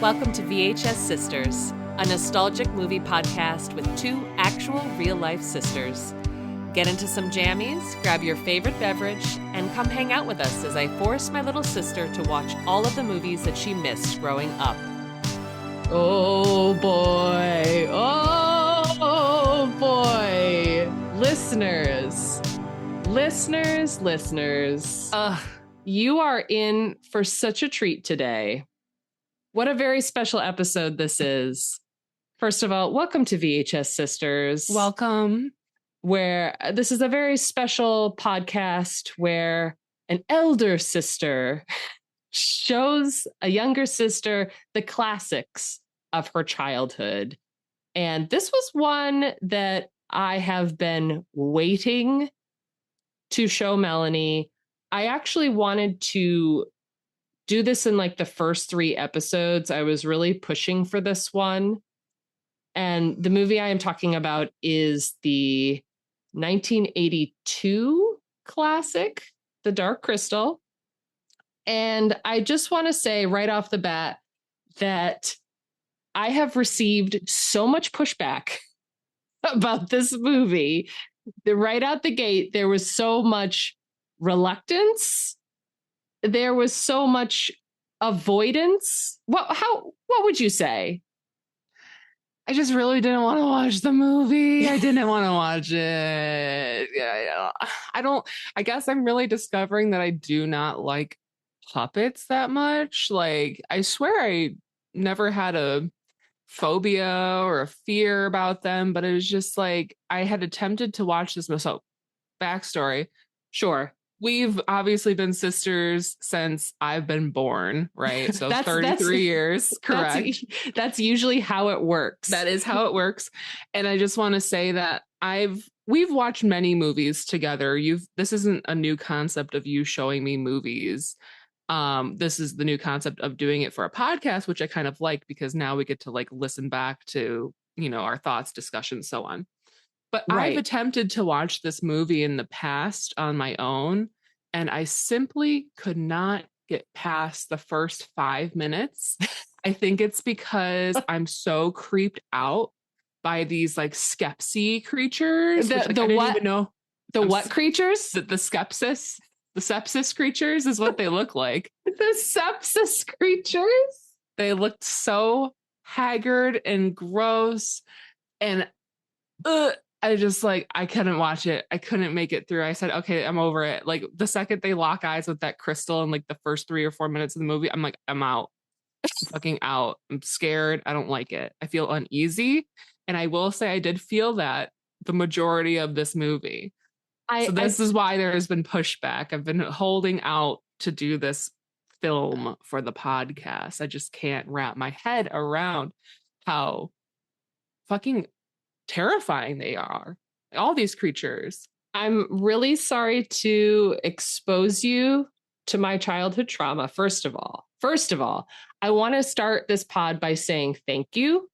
Welcome to VHS Sisters, a nostalgic movie podcast with two actual real-life sisters. Get into some jammies, grab your favorite beverage, and come hang out with us as I force my little sister to watch all of the movies that she missed growing up. Oh boy. Oh boy. Listeners. You are in for such a treat today. What a very special episode this is. First of all, welcome to VHS Sisters. Welcome. Where this is a very special podcast where an elder sister shows a younger sister the classics of her childhood. And this was one that I have been waiting to show Melanie. I actually wanted to do this in like the first 3 episodes. I was really pushing for this one. And the movie I am talking about is the 1982 classic, The Dark Crystal. And I just want to say right off the bat that I have received so much pushback about this movie. Right out the gate, there was so much reluctance. There was so much avoidance. What would you say? I just really didn't want to watch the movie. I didn't want to watch it. Yeah, I guess I'm really discovering that I do not like puppets that much. Like, I swear I never had a phobia or a fear about them, but it was just like I had attempted to watch this myself. Backstory. Sure. We've obviously been sisters since I've been born, right? So 33 years, correct? That's usually how it works. That is how it works. And I just want to say that we've watched many movies together. This isn't a new concept of you showing me movies. This is the new concept of doing it for a podcast, which I kind of like because now we get to like listen back to, our thoughts, discussions, so on. But right. I've attempted to watch this movie in the past on my own, and I simply could not get past the first 5 minutes. I think it's because I'm so creeped out by these like skepsy creatures. The what creatures? The skepsis. The sepsis creatures is what they look like. The sepsis creatures? They looked so haggard and gross, and I just I couldn't watch it. I couldn't make it through. I said, okay, I'm over it. Like the second they lock eyes with that crystal in like the first 3 or 4 minutes of the movie, I'm like, I'm out. I'm fucking out. I'm scared. I don't like it. I feel uneasy. And I will say I did feel that the majority of this movie. This is why there has been pushback. I've been holding out to do this film for the podcast. I just can't wrap my head around how fucking terrifying they are. All these creatures. I'm really sorry to expose you to my childhood trauma. First of all, I want to start this pod by saying thank you.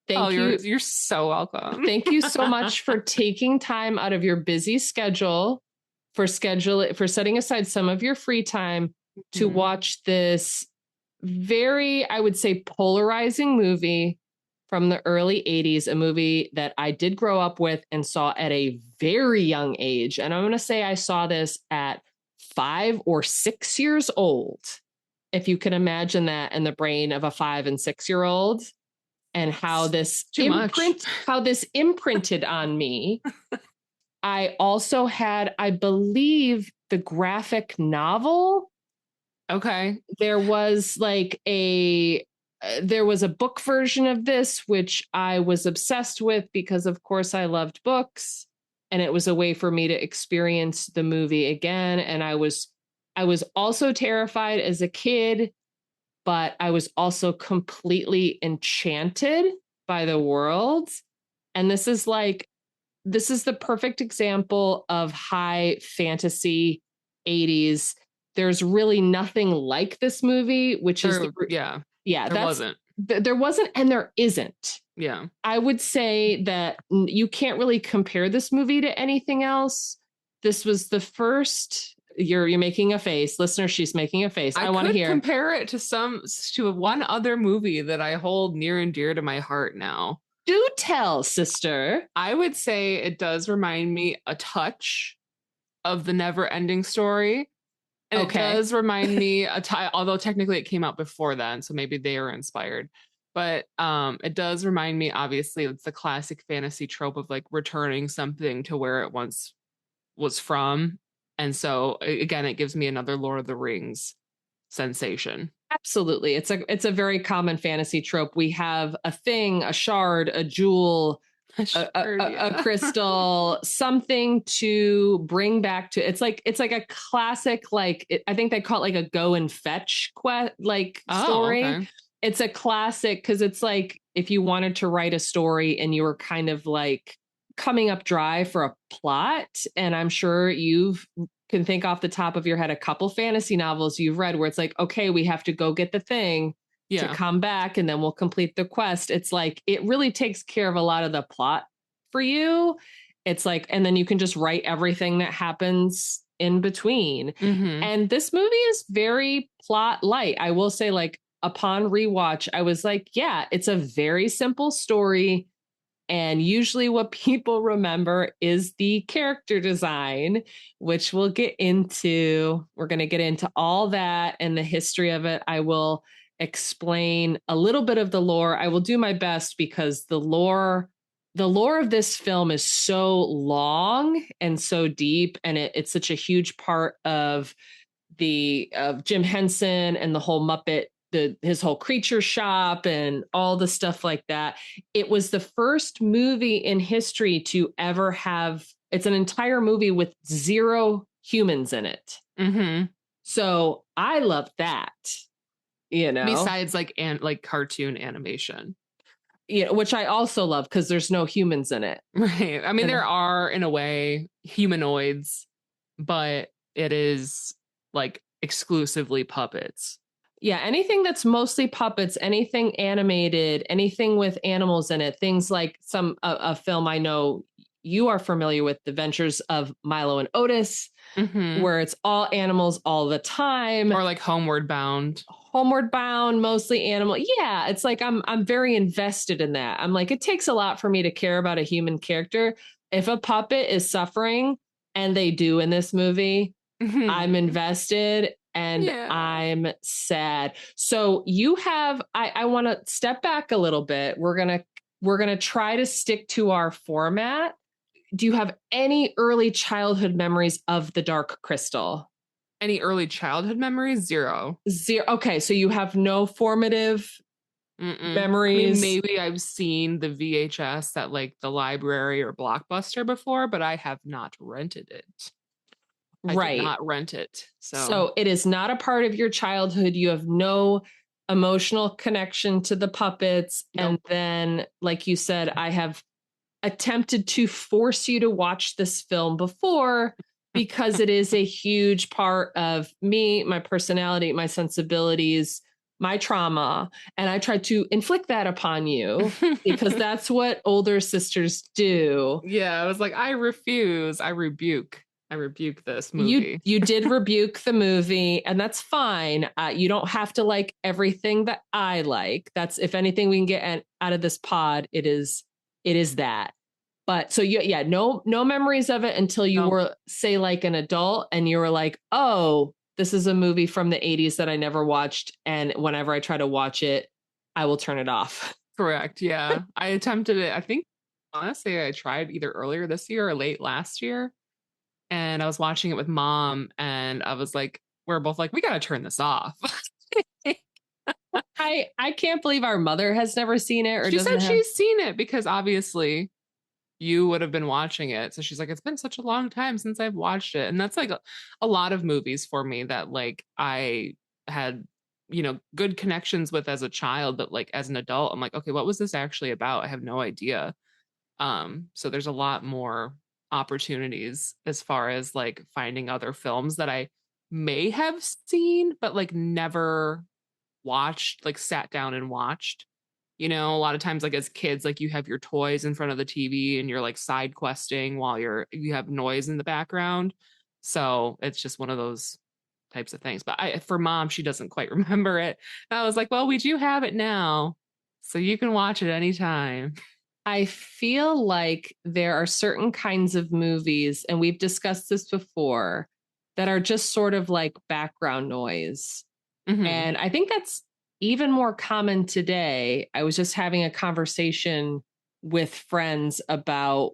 Thank you. You're so welcome. Thank you so much for taking time out of your busy schedule for setting aside some of your free time to watch this very, I would say, polarizing movie from the early 80s, a movie that I did grow up with and saw at a very young age. And I'm going to say I saw this at 5 or 6 years old, if you can imagine that in the brain of a 5 and 6 year old, and how this imprinted on me. I also had, I believe, the graphic novel. Okay. There was a book version of this, which I was obsessed with because, of course, I loved books, and it was a way for me to experience the movie again. And I was also terrified as a kid, but I was also completely enchanted by the world. And this is the perfect example of high fantasy 80s. There's really nothing like this movie, which is there wasn't, and there isn't. Yeah. I would say that you can't really compare this movie to anything else. This was the first You're making a face. Listener, she's making a face. I want to hear. Compare it to one other movie that I hold near and dear to my heart now. Do tell, sister. I would say it does remind me a touch of The Never Ending Story. And it does remind me, although technically it came out before then, so maybe they were inspired. But it does remind me, obviously, it's the classic fantasy trope of like returning something to where it once was from. And so, again, it gives me another Lord of the Rings sensation. Absolutely. It's a very common fantasy trope. We have a thing, a shard, a jewel, a crystal, something to bring back to. It's like a classic, like I think they call it like a go and fetch story. Okay. It's a classic because it's like if you wanted to write a story and you were kind of like coming up dry for a plot, and I'm sure you can think off the top of your head a couple fantasy novels you've read where it's like, okay, we have to go get the thing to come back and then we'll complete the quest. It's like, it really takes care of a lot of the plot for you. It's like, and then you can just write everything that happens in between. Mm-hmm. And this movie is very plot light. I will say, like, upon rewatch, I was like, yeah, it's a very simple story. And usually what people remember is the character design, which we'll get into. We're going to get into all that and the history of it. I will explain a little bit of the lore. I will do my best because the lore of this film is so long and so deep. And it's such a huge part of Jim Henson and the whole Muppet, his whole creature shop and all the stuff like that. It was the first movie in history to ever have, it's an entire movie with 0 humans in it. Mm-hmm. So I love that, besides like cartoon animation, which I also love because there's no humans in it. Right. I mean, there are in a way humanoids, but it is like exclusively puppets. Yeah, anything that's mostly puppets, anything animated, anything with animals in it, things like a film I know you are familiar with, The Adventures of Milo and Otis, mm-hmm. where it's all animals all the time. Or like Homeward Bound. Homeward Bound, mostly animal. Yeah, it's like I'm very invested in that. I'm like, it takes a lot for me to care about a human character. If a puppet is suffering, and they do in this movie, mm-hmm. I'm invested. And I'm sad. So you have, I want to step back a little bit. We're going to try to stick to our format. Do you have any early childhood memories of the Dark Crystal? Any early childhood memories? Zero. Okay. So you have no formative memories. I mean, maybe I've seen the VHS at like the library or Blockbuster before, but I have not rented it. I did not rent it. So it is not a part of your childhood. You have no emotional connection to the puppets. Nope. And then, like you said, I have attempted to force you to watch this film before because it is a huge part of me, my personality, my sensibilities, my trauma. And I tried to inflict that upon you because that's what older sisters do. Yeah, I was like, I refuse. I rebuke this movie. You did rebuke the movie, and that's fine. You don't have to like everything that I like. That's, if anything we can get out of this pod, it is that. But so no memories of it until you were, say, like an adult, and you were like, oh, this is a movie from the 80s that I never watched, and whenever I try to watch it, I will turn it off. Correct. Yeah. I attempted it. I think, honestly, I tried either earlier this year or late last year. And I was watching it with Mom, and I was like, we're both like, we got to turn this off. I can't believe our mother has never seen it. Or she said she's seen it because obviously you would have been watching it. So she's like, it's been such a long time since I've watched it. And that's like a lot of movies for me that like I had, good connections with as a child, but like as an adult, I'm like, okay, what was this actually about? I have no idea. So there's a lot more opportunities as far as like finding other films that I may have seen but like never watched, like sat down and watched. A lot of times like as kids, like you have your toys in front of the TV and you're like side questing while you have noise in the background. So it's just one of those types of things. But for mom, she doesn't quite remember it. And I was like, well, we do have it now, so you can watch it anytime. I feel like there are certain kinds of movies, and we've discussed this before, that are just sort of like background noise. Mhm. And I think that's even more common today. I was just having a conversation with friends about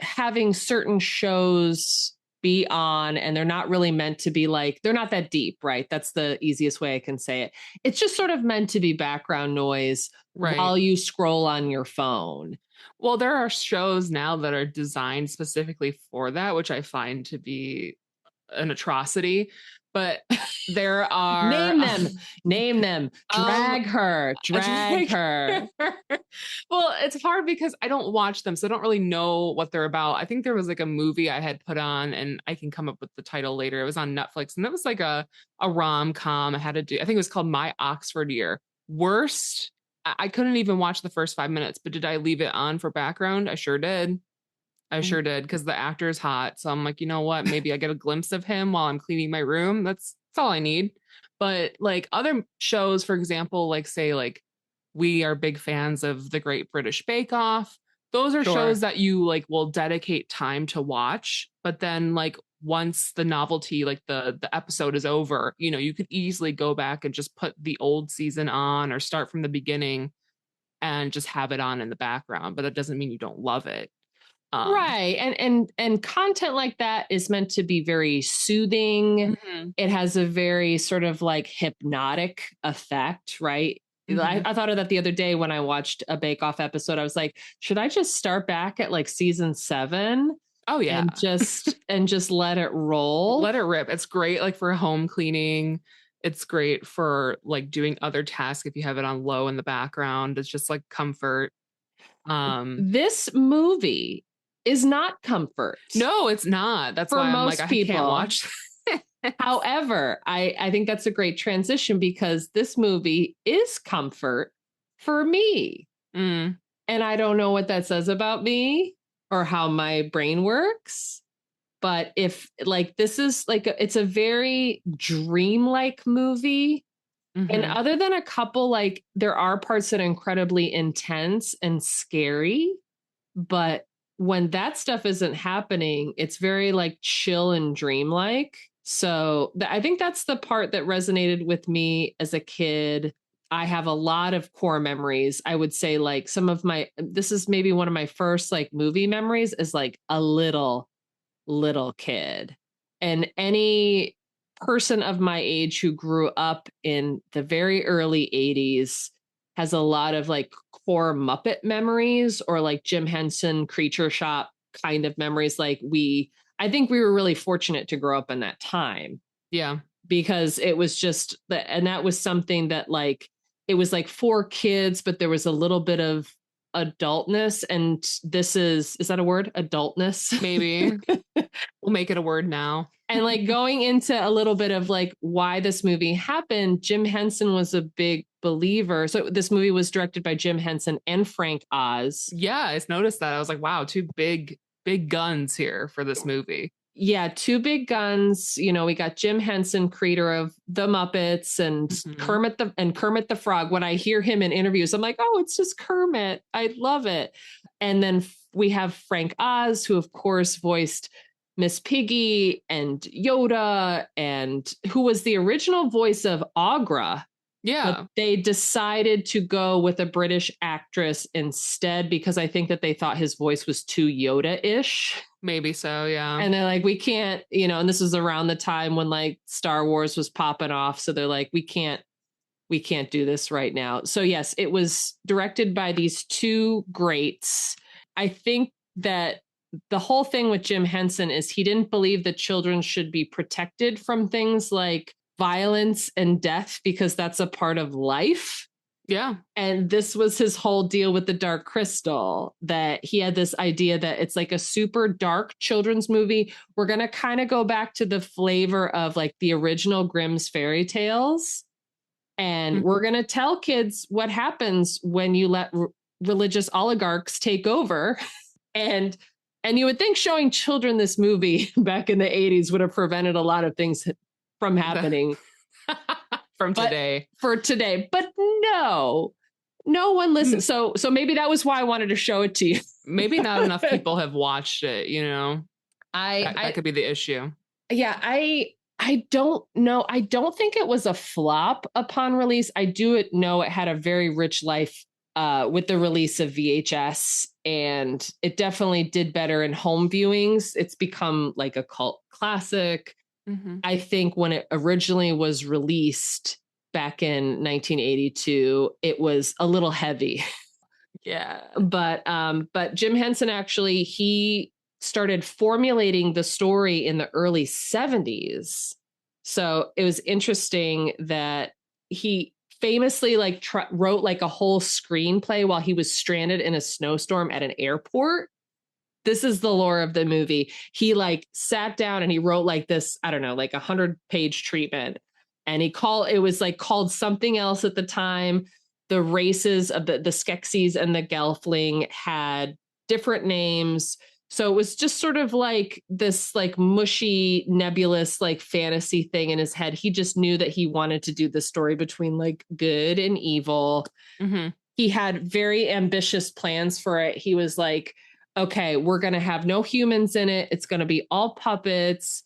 having certain shows be on, and they're not really meant to be like, they're not that deep, right? That's the easiest way I can say it. It's just sort of meant to be background noise Right. while you scroll on your phone. Well, there are shows now that are designed specifically for that, which I find to be an atrocity. But there are name them, drag her. Well, it's hard because I don't watch them, so I don't really know what they're about. I think there was like a movie I had put on, and I can come up with the title later. It was on Netflix, and that was like a rom-com. I think it was called My Oxford Year. Worst. I couldn't even watch the first 5 minutes, but did I leave it on for background? I sure did. Because the actor is hot. So I'm like, you know what? Maybe I get a glimpse of him while I'm cleaning my room. That's all I need. But like other shows, for example, like say like we are big fans of The Great British Bake Off. Those are shows that you like will dedicate time to watch. But then like once the novelty, like the episode is over, you know, you could easily go back and just put the old season on or start from the beginning and just have it on in the background. But that doesn't mean you don't love it. Right. And content like that is meant to be very soothing. Mm-hmm. It has a very sort of like hypnotic effect, right? Mm-hmm. I thought of that the other day when I watched a Bake Off episode. I was like, should I just start back at like season 7? Oh yeah. And just let it roll. Let it rip. It's great like for home cleaning. It's great for like doing other tasks if you have it on low in the background. It's just like comfort. This movie is not comfort. No, it's not. That's why I'm like, I can't watch. However, I think that's a great transition because this movie is comfort for me. Mm. And I don't know what that says about me or how my brain works. But if like this is like it's a very dreamlike movie. Mm-hmm. And other than a couple, like there are parts that are incredibly intense and scary, but when that stuff isn't happening, it's very like chill and dreamlike. So I think that's the part that resonated with me as a kid. I have a lot of core memories. I would say like this is maybe one of my first like movie memories is like a little kid. And any person of my age who grew up in the very early 80s has a lot of like core Muppet memories or like Jim Henson Creature Shop kind of memories. I think we were really fortunate to grow up in that time. Yeah. Because it was just and that was something that like, it was like for kids, but there was a little bit of adultness. And this is that a word? Adultness? Maybe. We'll make it a word now. And like going into a little bit of like why this movie happened, Jim Henson was a big believer. So this movie was directed by Jim Henson and Frank Oz. Yeah, I noticed that. I was like, wow, two big guns here for this movie. Yeah, two big guns. You know, we got Jim Henson, creator of the Muppets and Kermit the Frog. When I hear him in interviews, I'm like, oh, it's just Kermit. I love it. And then we have Frank Oz, who of course voiced Miss Piggy and Yoda, and who was the original voice of Agra. Yeah. But they decided to go with a British actress instead because I think that they thought his voice was too Yoda-ish. Maybe so, yeah. And they're like, we can't, and this was around the time when like Star Wars was popping off. So they're like, we can't do this right now. So yes, it was directed by these two greats. I think that the whole thing with Jim Henson is he didn't believe that children should be protected from things like violence and death because that's a part of life. Yeah. And this was his whole deal with The Dark Crystal, that he had this idea that it's like a super dark children's movie. We're going to kind of go back to the flavor of like the original Grimm's fairy tales. And we're going to tell kids what happens when you let religious oligarchs take over. And And you would think showing children this movie back in the 80s would have prevented a lot of things from happening. From today. For today. But no one listened. So maybe that was why I wanted to show it to you. Maybe not enough people have watched it, you know? That could be the issue. Yeah, I don't know. I don't think it was a flop upon release. I do know it had a very rich life with the release of VHS, and it definitely did better in home viewings. It's become like a cult classic. Mm-hmm. I think when it originally was released back in 1982, it was a little heavy. Yeah. But Jim Henson actually, he started formulating the story in the early 70s. So it was interesting that he famously wrote like a whole screenplay while he was stranded in a snowstorm at an airport. This is the lore of the movie. He like sat down and he wrote like this, I don't know, like 100-page treatment. And it was like called something else at the time. The races of the Skeksis and the Gelfling had different names. So it was just sort of like this like mushy, nebulous, like fantasy thing in his head. He just knew that he wanted to do the story between like good and evil. Mm-hmm. He had very ambitious plans for it. He was like, okay, we're going to have no humans in it. It's going to be all puppets.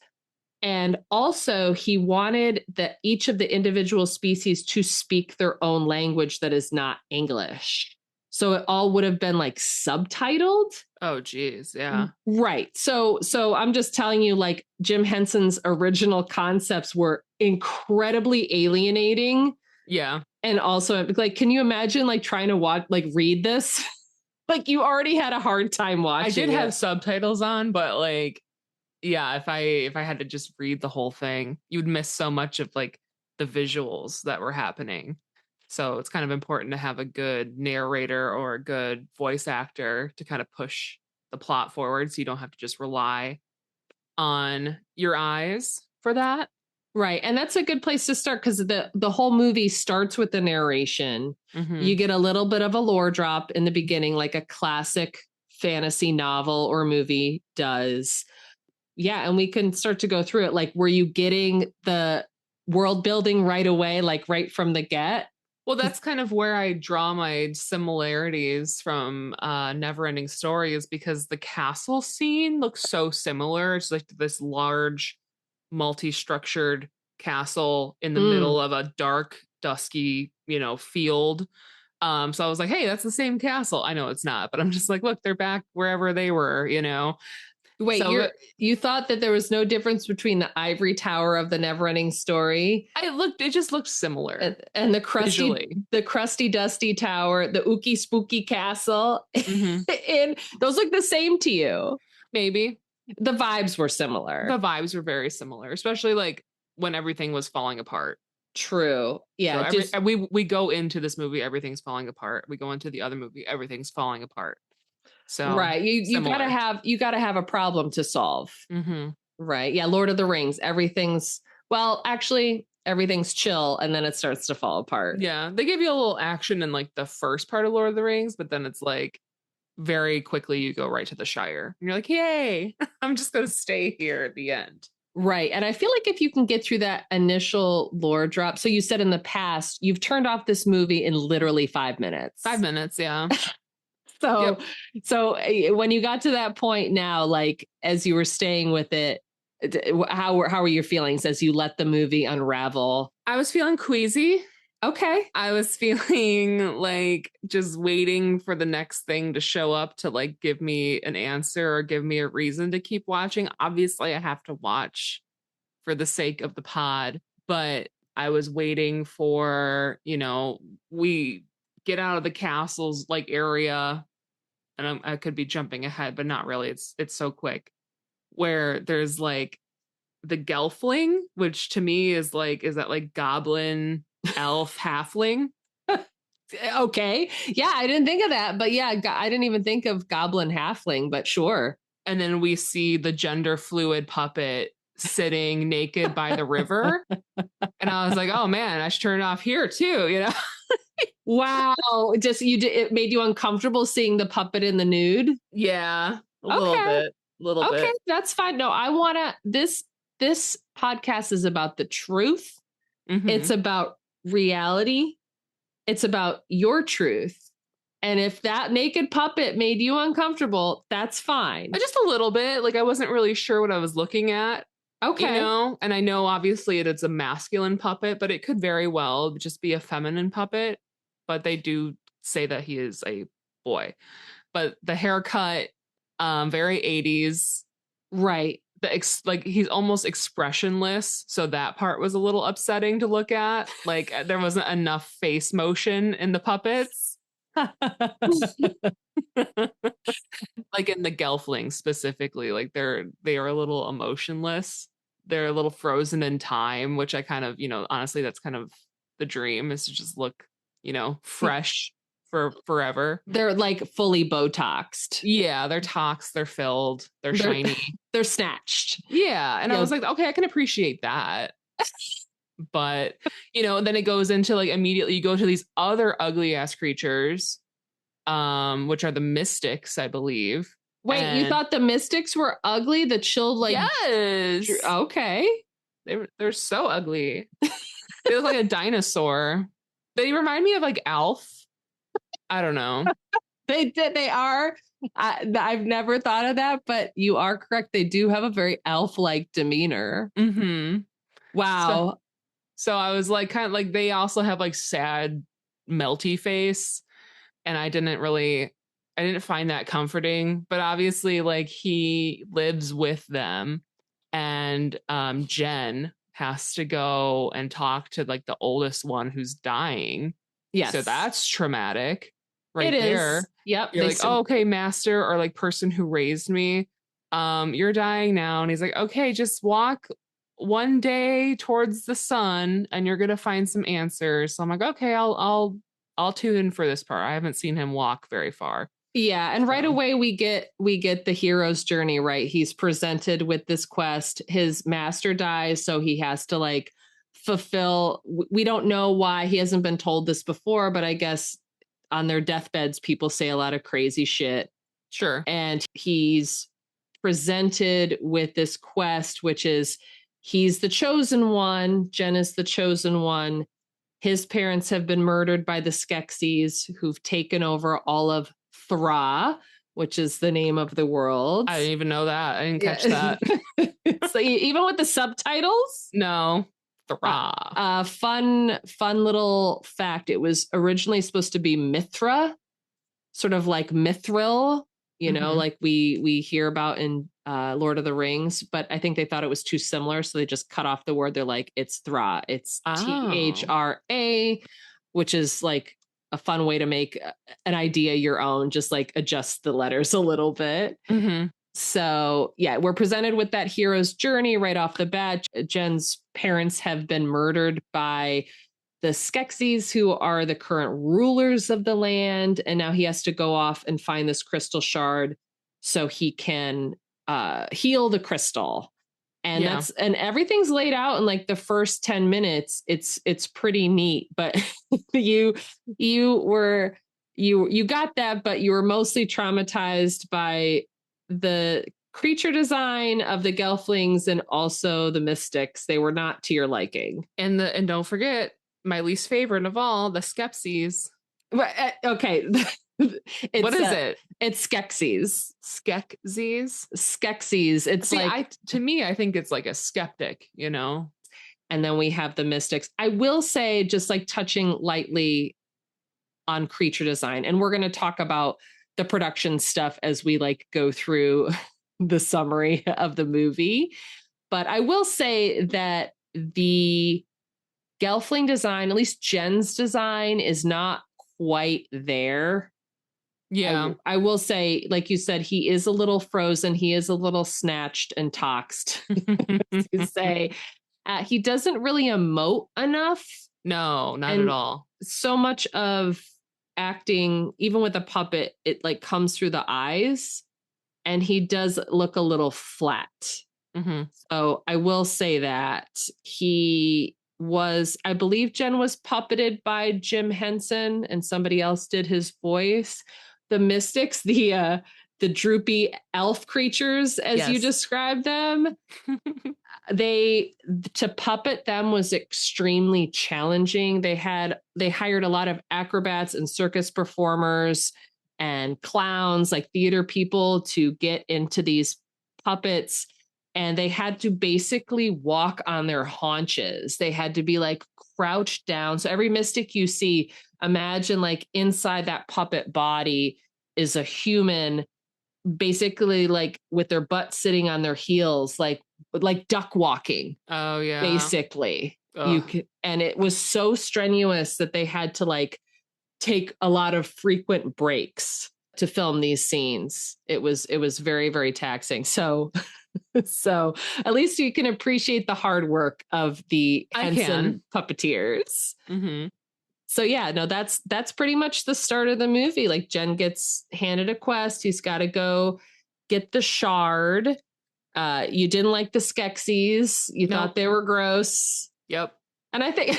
And also he wanted that each of the individual species to speak their own language that is not English. So it all would have been like subtitled. Oh, geez. Yeah. Right. So I'm just telling you, like, Jim Henson's original concepts were incredibly alienating. Yeah. And also, like, can you imagine like trying to read this? Like, you already had a hard time watching. I did have subtitles on, but like, yeah, if I had to just read the whole thing, you'd miss so much of like the visuals that were happening. So it's kind of important to have a good narrator or a good voice actor to kind of push the plot forward, so you don't have to just rely on your eyes for that. Right. And that's a good place to start, because the whole movie starts with the narration. Mm-hmm. You get a little bit of a lore drop in the beginning, like a classic fantasy novel or movie does. Yeah. And we can start to go through it. Like, were you getting the world building right away, like right from the get? Well, that's kind of where I draw my similarities from Neverending Story, is because the castle scene looks so similar. It's like this large, multi-structured castle in the middle of a dark, dusky, field. So I was like, hey, that's the same castle. I know it's not, but I'm just like, look, they're back wherever they were, Wait, so you thought that there was no difference between the ivory tower of the Neverending Story? It just looked similar. And the crusty, dusty tower, the ooky spooky castle. Mm-hmm. And those look the same to you. Maybe. The vibes were similar. The vibes were very similar, especially like when everything was falling apart. True. Yeah. So we go into this movie, everything's falling apart. We go into the other movie, everything's falling apart. So right, you gotta have a problem to solve. Mm-hmm. Right, yeah. Lord of the Rings, everything's chill, and then it starts to fall apart. Yeah, they give you a little action in like the first part of Lord of the Rings, but then it's like very quickly you go right to the Shire, and you're like, yay! I'm just gonna stay here at the end. Right, and I feel like if you can get through that initial lore drop, so you said in the past you've turned off this movie in literally 5 minutes. 5 minutes, yeah. So when you got to that point now, like as you were staying with it, how were your feelings as you let the movie unravel? I was feeling queasy. Okay. I was feeling like just waiting for the next thing to show up to like give me an answer or give me a reason to keep watching. Obviously, I have to watch for the sake of the pod, but I was waiting for, we get out of the castle's like area, and I could be jumping ahead, but not really. It's so quick, where there's like the Gelfling, which to me is that like goblin, elf, halfling? Okay. Yeah, I didn't think of that, but yeah, I didn't even think of goblin halfling, but sure. And then we see the gender fluid puppet sitting naked by the river. And I was like, oh man, I should turn it off here too, Wow. It made you uncomfortable seeing the puppet in the nude? Yeah. A little bit. Okay, that's fine. No, I want to, this podcast is about the truth. Mm-hmm. It's about reality. It's about your truth. And if that naked puppet made you uncomfortable, that's fine. Just a little bit. Like, I wasn't really sure what I was looking at. Okay. You know, and I know obviously it's a masculine puppet, but it could very well just be a feminine puppet. But they do say that he is a boy. But the haircut, very 80s. Right. Like he's almost expressionless. So that part was a little upsetting to look at. Like there wasn't enough face motion in the puppets. Like in the Gelflings specifically, like they are a little emotionless. They're a little frozen in time, which I kind of, you know, honestly, that's kind of the dream, is to just look, you know, fresh for forever. They're like fully Botoxed. Yeah, they're toxed, they're filled, they're shiny. They're snatched. Yeah. And I was like, okay, I can appreciate that. But, you know, then it goes into like immediately you go to these other ugly ass creatures, which are the mystics, I believe. Wait, you thought the mystics were ugly? The chilled, like, yes. Okay. They're so ugly. They look like a dinosaur. They remind me of like Alf. I don't know. They are. I've never thought of that, but you are correct. They do have a very elf-like demeanor. Mm-hmm. Wow. So I was like, kind of like, they also have like sad, melty face. And I didn't find that comforting, but obviously like he lives with them, and Jen has to go and talk to like the oldest one who's dying. Yes. So that's traumatic right it there. Is. Yep. You're like, oh, okay, master, or like person who raised me. You're dying now. And he's like, okay, just walk one day towards the sun and you're gonna find some answers. So I'm like, okay, I'll tune in for this part. I haven't seen him walk very far. Yeah, and right away we get the hero's journey, right? He's presented with this quest. His master dies, so he has to like fulfill. We don't know why, he hasn't been told this before, but I guess on their deathbeds people say a lot of crazy shit. Sure. And he's presented with this quest, which is he's the chosen one. Jen is the chosen one. His parents have been murdered by the Skeksis, who've taken over all of Thra, which is the name of the world. I didn't even know that. I didn't catch that. So even with the subtitles? No. Thra. Fun little fact. It was originally supposed to be Mithra, sort of like Mithril, you know, like we hear about in Lord of the Rings, but I think they thought it was too similar, so they just cut off the word. They're like, it's Thra. It's Thra, which is like a fun way to make an idea your own, just like adjust the letters a little bit. Mm-hmm. So yeah, we're presented with that hero's journey right off the bat. Jen's parents have been murdered by the Skeksis, who are the current rulers of the land. And now he has to go off and find this crystal shard so he can heal the crystal. And and everything's laid out in like the first 10 minutes. It's pretty neat, but you got that, but you were mostly traumatized by the creature design of the Gelflings and also the mystics. They were not to your liking. And don't forget my least favorite of all, the Skeksis. Okay. What is it? It's Skeksis. Skeksis. It's to me, I think it's like a skeptic, you know? And then we have the mystics. I will say, just like touching lightly on creature design, and we're going to talk about the production stuff as we like go through the summary of the movie. But I will say that the Gelfling design, at least Jen's design, is not quite there. Yeah. I will say, like you said, he is a little frozen. He is a little snatched and toxed. To say, he doesn't really emote enough. No, not at all. So much of acting, even with a puppet, it like comes through the eyes, and he does look a little flat. Mm-hmm. So I will say that he was, I believe Jen was puppeted by Jim Henson and somebody else did his voice. The mystics, the the droopy elf creatures, as you described them. To puppet them was extremely challenging. They hired a lot of acrobats and circus performers and clowns, like theater people, to get into these puppets. And they had to basically walk on their haunches. They had to be like crouched down. So every mystic you see, imagine like inside that puppet body is a human, basically like with their butt sitting on their heels, like duck walking. Oh yeah. Basically. Ugh. And it was so strenuous that they had to like take a lot of frequent breaks to film these scenes. It was very, very taxing. So at least you can appreciate the hard work of the Henson puppeteers. Mm-hmm. So yeah, no, that's pretty much the start of the movie. Like Jen gets handed a quest. He's got to go get the shard. You didn't like the Skeksis. You thought they were gross. Yep. And I think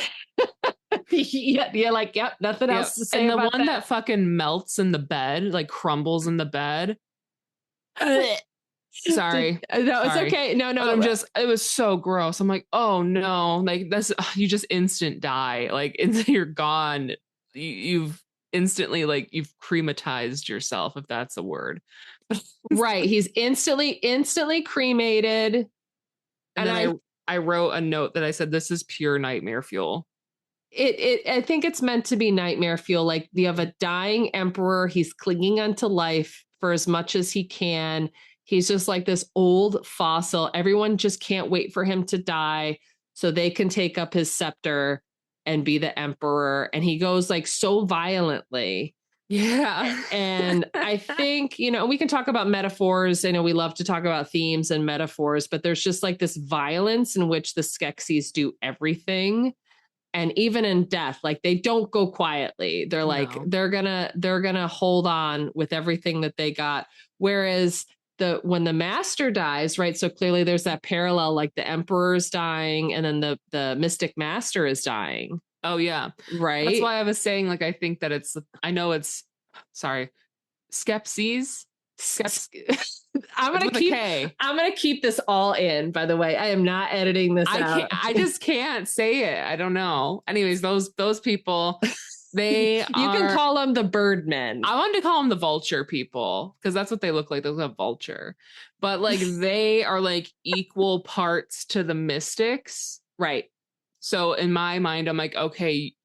yeah, like, yep, nothing else to say. And the about one that fucking melts in the bed, like crumbles in the bed. Sorry. No, it's okay. No. It was so gross. I'm like, oh no, like you just instant die. Like you're gone. You've instantly, like, you've crematized yourself, if that's a word. Right. He's instantly cremated. And I wrote a note that I said, this is pure nightmare fuel. I think it's meant to be nightmare fuel. Like, you have a dying emperor. He's clinging onto life for as much as he can. He's just like this old fossil. Everyone just can't wait for him to die so they can take up his scepter and be the emperor. And he goes like so violently. Yeah. And I think, we can talk about metaphors. I know we love to talk about themes and metaphors, but there's just like this violence in which the Skeksis do everything. And even in death, like, they don't go quietly. They're like, they're gonna hold on with everything that they got. Whereas when the master dies, right? So clearly there's that parallel, like the emperor's dying and then the mystic master is dying. Oh yeah. Right. That's why I was saying, like, I think that Skepsis. I'm gonna keep this all in, by the way. I am not editing this out. I just can't say it. I don't know. Anyways, those people, you can call them the Birdmen. I wanted to call them the vulture people, because that's what they look like. They look like a vulture. But like they are like equal parts to the mystics. Right. So in my mind, I'm like, okay,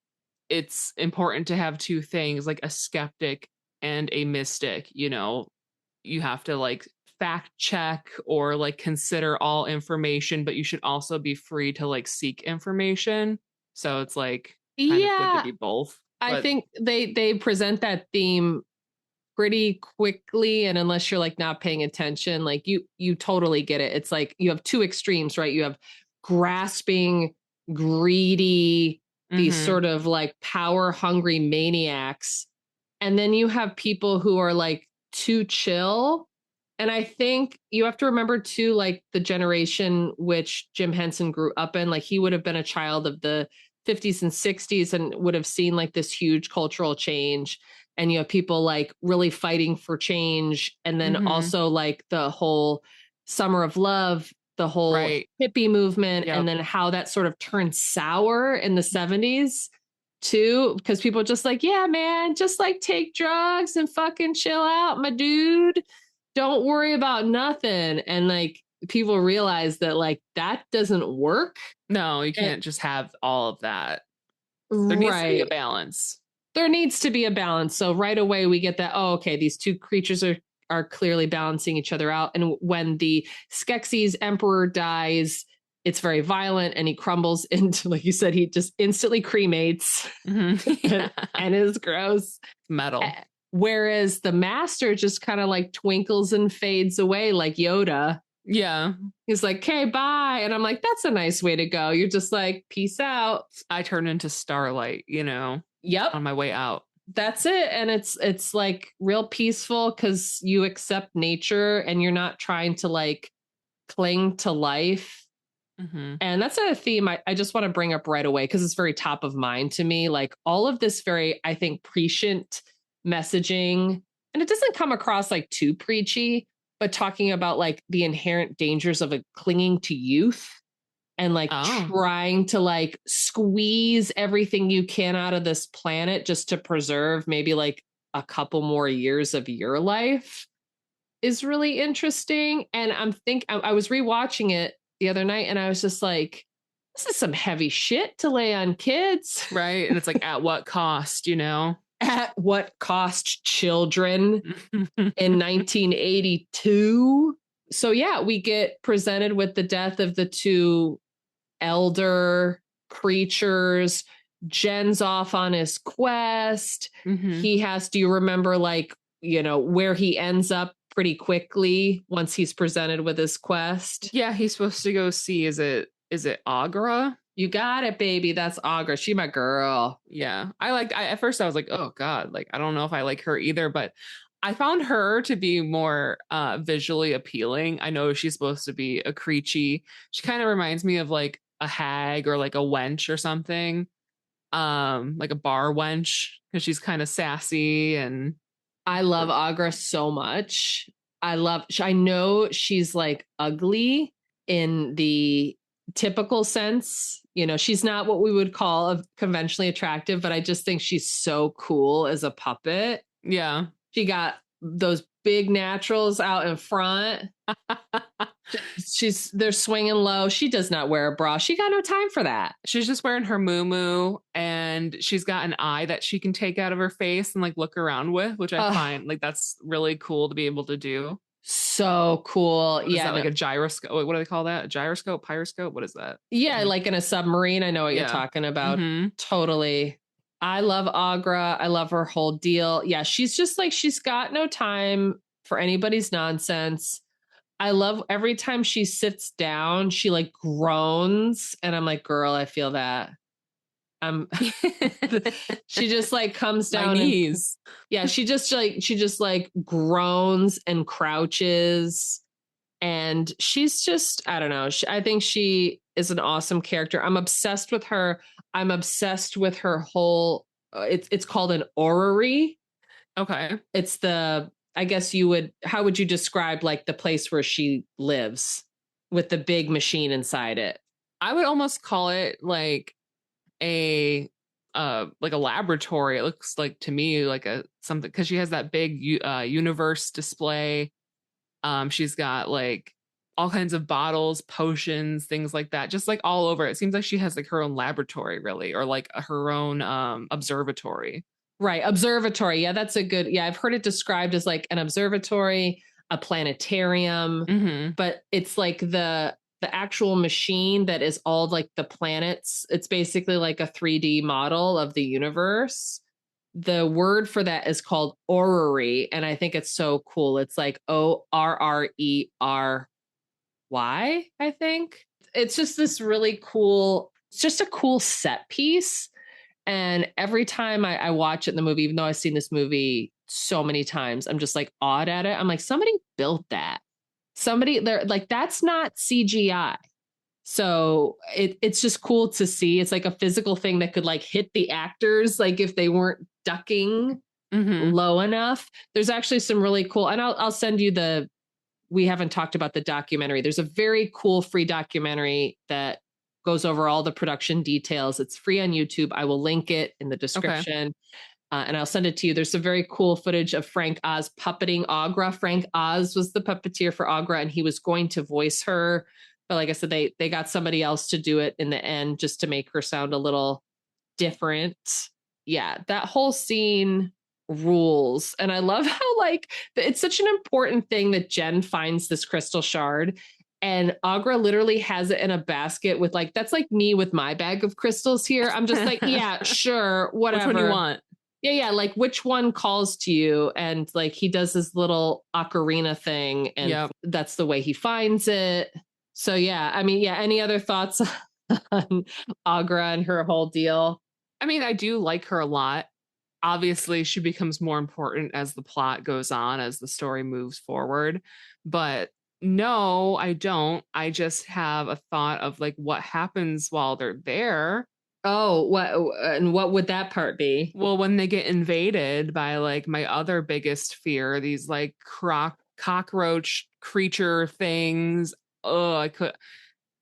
it's important to have two things, like a skeptic and a mystic. You have to like fact check or like consider all information, but you should also be free to like seek information. So it's like kind of good to be both. I think they present that theme pretty quickly, and unless you're like not paying attention, like you totally get it. It's like you have two extremes, right? You have grasping, greedy, these sort of like power hungry maniacs, and then you have people who are like too chill. And I think you have to remember too, like the generation which Jim Henson grew up in, like he would have been a child of the 50s and 60s and would have seen like this huge cultural change. And you have people like really fighting for change. And then also like the whole Summer of Love, the whole hippie movement, and then how that sort of turned sour in the 70s too, because people are just like, yeah, man, just like take drugs and fucking chill out, my dude. Don't worry about nothing. And like people realize that like that doesn't work. No, you can't just have all of that. There needs to be a balance. There needs to be a balance. So right away we get that, oh, okay, these two creatures are clearly balancing each other out. And when the Skeksis emperor dies, it's very violent and he crumbles into, like you said, he just instantly cremates and is gross. Metal. Whereas the master just kind of like twinkles and fades away like Yoda. Yeah. He's like, okay, bye. And I'm like, that's a nice way to go. You're just like, peace out. I turn into Starlight, Yep. on my way out. That's it. And it's like real peaceful because you accept nature and you're not trying to like cling to life. And that's a theme I just want to bring up right away because it's very top of mind to me. Like all of this very, I think, prescient messaging and it doesn't come across like too preachy, but talking about like the inherent dangers of like clinging to youth and like trying to like squeeze everything you can out of this planet just to preserve maybe like a couple more years of your life is really interesting. And I was rewatching it the other night and I was just like, this is some heavy shit to lay on kids. Right. And it's like, at what cost, you know? At what cost, children in 1982? So yeah, we get presented with the death of the two elder creatures. Jen's off on his quest. He has, do you remember like, you know, where he ends up pretty quickly once he's presented with his quest? Yeah, he's supposed to go see, is it Agra? You got it, baby. That's Agra. She my girl. Yeah. At first I was like, oh God, like, I don't know if I like her either, but I found her to be more visually appealing. I know she's supposed to be a creature. She kind of reminds me of like a hag or like a wench or something. Like a bar wench, because she's kind of sassy. And I love Agra so much. I know she's like ugly in the typical sense. You know, she's not what we would call a conventionally attractive, but I just think she's so cool as a puppet. Yeah. She got those big naturals out in front. They're swinging low. She does not wear a bra. She got no time for that. She's just wearing her muumuu, and she's got an eye that she can take out of her face and like look around with, which I find like that's really cool to be able to do. So cool. Is that like a gyroscope? What do they call that? A gyroscope? Pyroscope? What is that? Yeah, like in a submarine. I know what you're talking about. Totally. I love Agra. I love her whole deal. Yeah, she's just like, she's got no time for anybody's nonsense. I love every time she sits down, she like groans. And I'm like, girl, I feel that. She just like comes down. My knees. She just like groans and crouches. And she's just, I don't know. I think she is an awesome character. I'm obsessed with her. I'm obsessed with her whole, it's called an orrery. Okay. It's I guess how would you describe like the place where she lives with the big machine inside it? I would almost call it like a laboratory. It looks like to me like something, because she has that big universe display. She's got like all kinds of bottles, potions, things like that, just like all over. It seems like she has like her own laboratory, really, or like her own observatory. Right. Observatory. Yeah, that's a good. Yeah, I've heard it described as like an observatory, a planetarium, but it's like the actual machine that is all like the planets. It's basically like a 3D model of the universe. The word for that is called orrery. And I think it's so cool. It's like ORRERY, I think. It's just this really cool, it's just a cool set piece. And every time I watch it in the movie, even though I've seen this movie so many times, I'm just like awed at it. I'm like, somebody built that. They're like, that's not CGI. So it's just cool to see. It's like a physical thing that could like hit the actors, like if they weren't ducking low enough. There's actually some really cool, and I'll send you we haven't talked about the documentary. There's a very cool free documentary that goes over all the production details. It's free on YouTube. I will link it in the description. Okay. And I'll send it to you. There's some very cool footage of Frank Oz puppeting Agra. Frank Oz was the puppeteer for Agra, and he was going to voice her. But like I said, they got somebody else to do it in the end just to make her sound a little different. Yeah, that whole scene rules. And I love how like it's such an important thing that Jen finds this crystal shard. And Agra literally has it in a basket with like, that's like me with my bag of crystals here. I'm just like, yeah, sure, whatever. Which one you want? Yeah. Like which one calls to you? And like, he does this little ocarina thing and that's the way he finds it. So yeah, I mean, yeah. Any other thoughts on Agra and her whole deal? I mean, I do like her a lot. Obviously, she becomes more important as the plot goes on, as the story moves forward. But no, I don't. I just have a thought of like what happens while they're there. Oh, what would that part be? Well, when they get invaded by like my other biggest fear, these like cockroach creature things. Oh,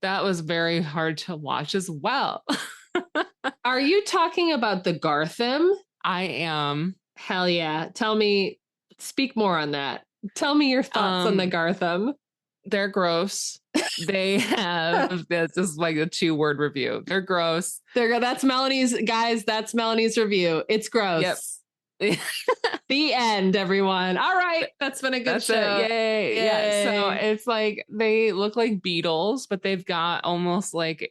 that was very hard to watch as well. Are you talking about the Garthim? I am. Hell yeah. Speak more on that. Tell me your thoughts on the Garthim. They're gross. They have, this is like a 2-word review. They're gross. That's Melanie's review. It's gross. Yep. The end, everyone. All right. That's been a good show. Yay. Yeah. So it's like, they look like beetles, but they've got almost like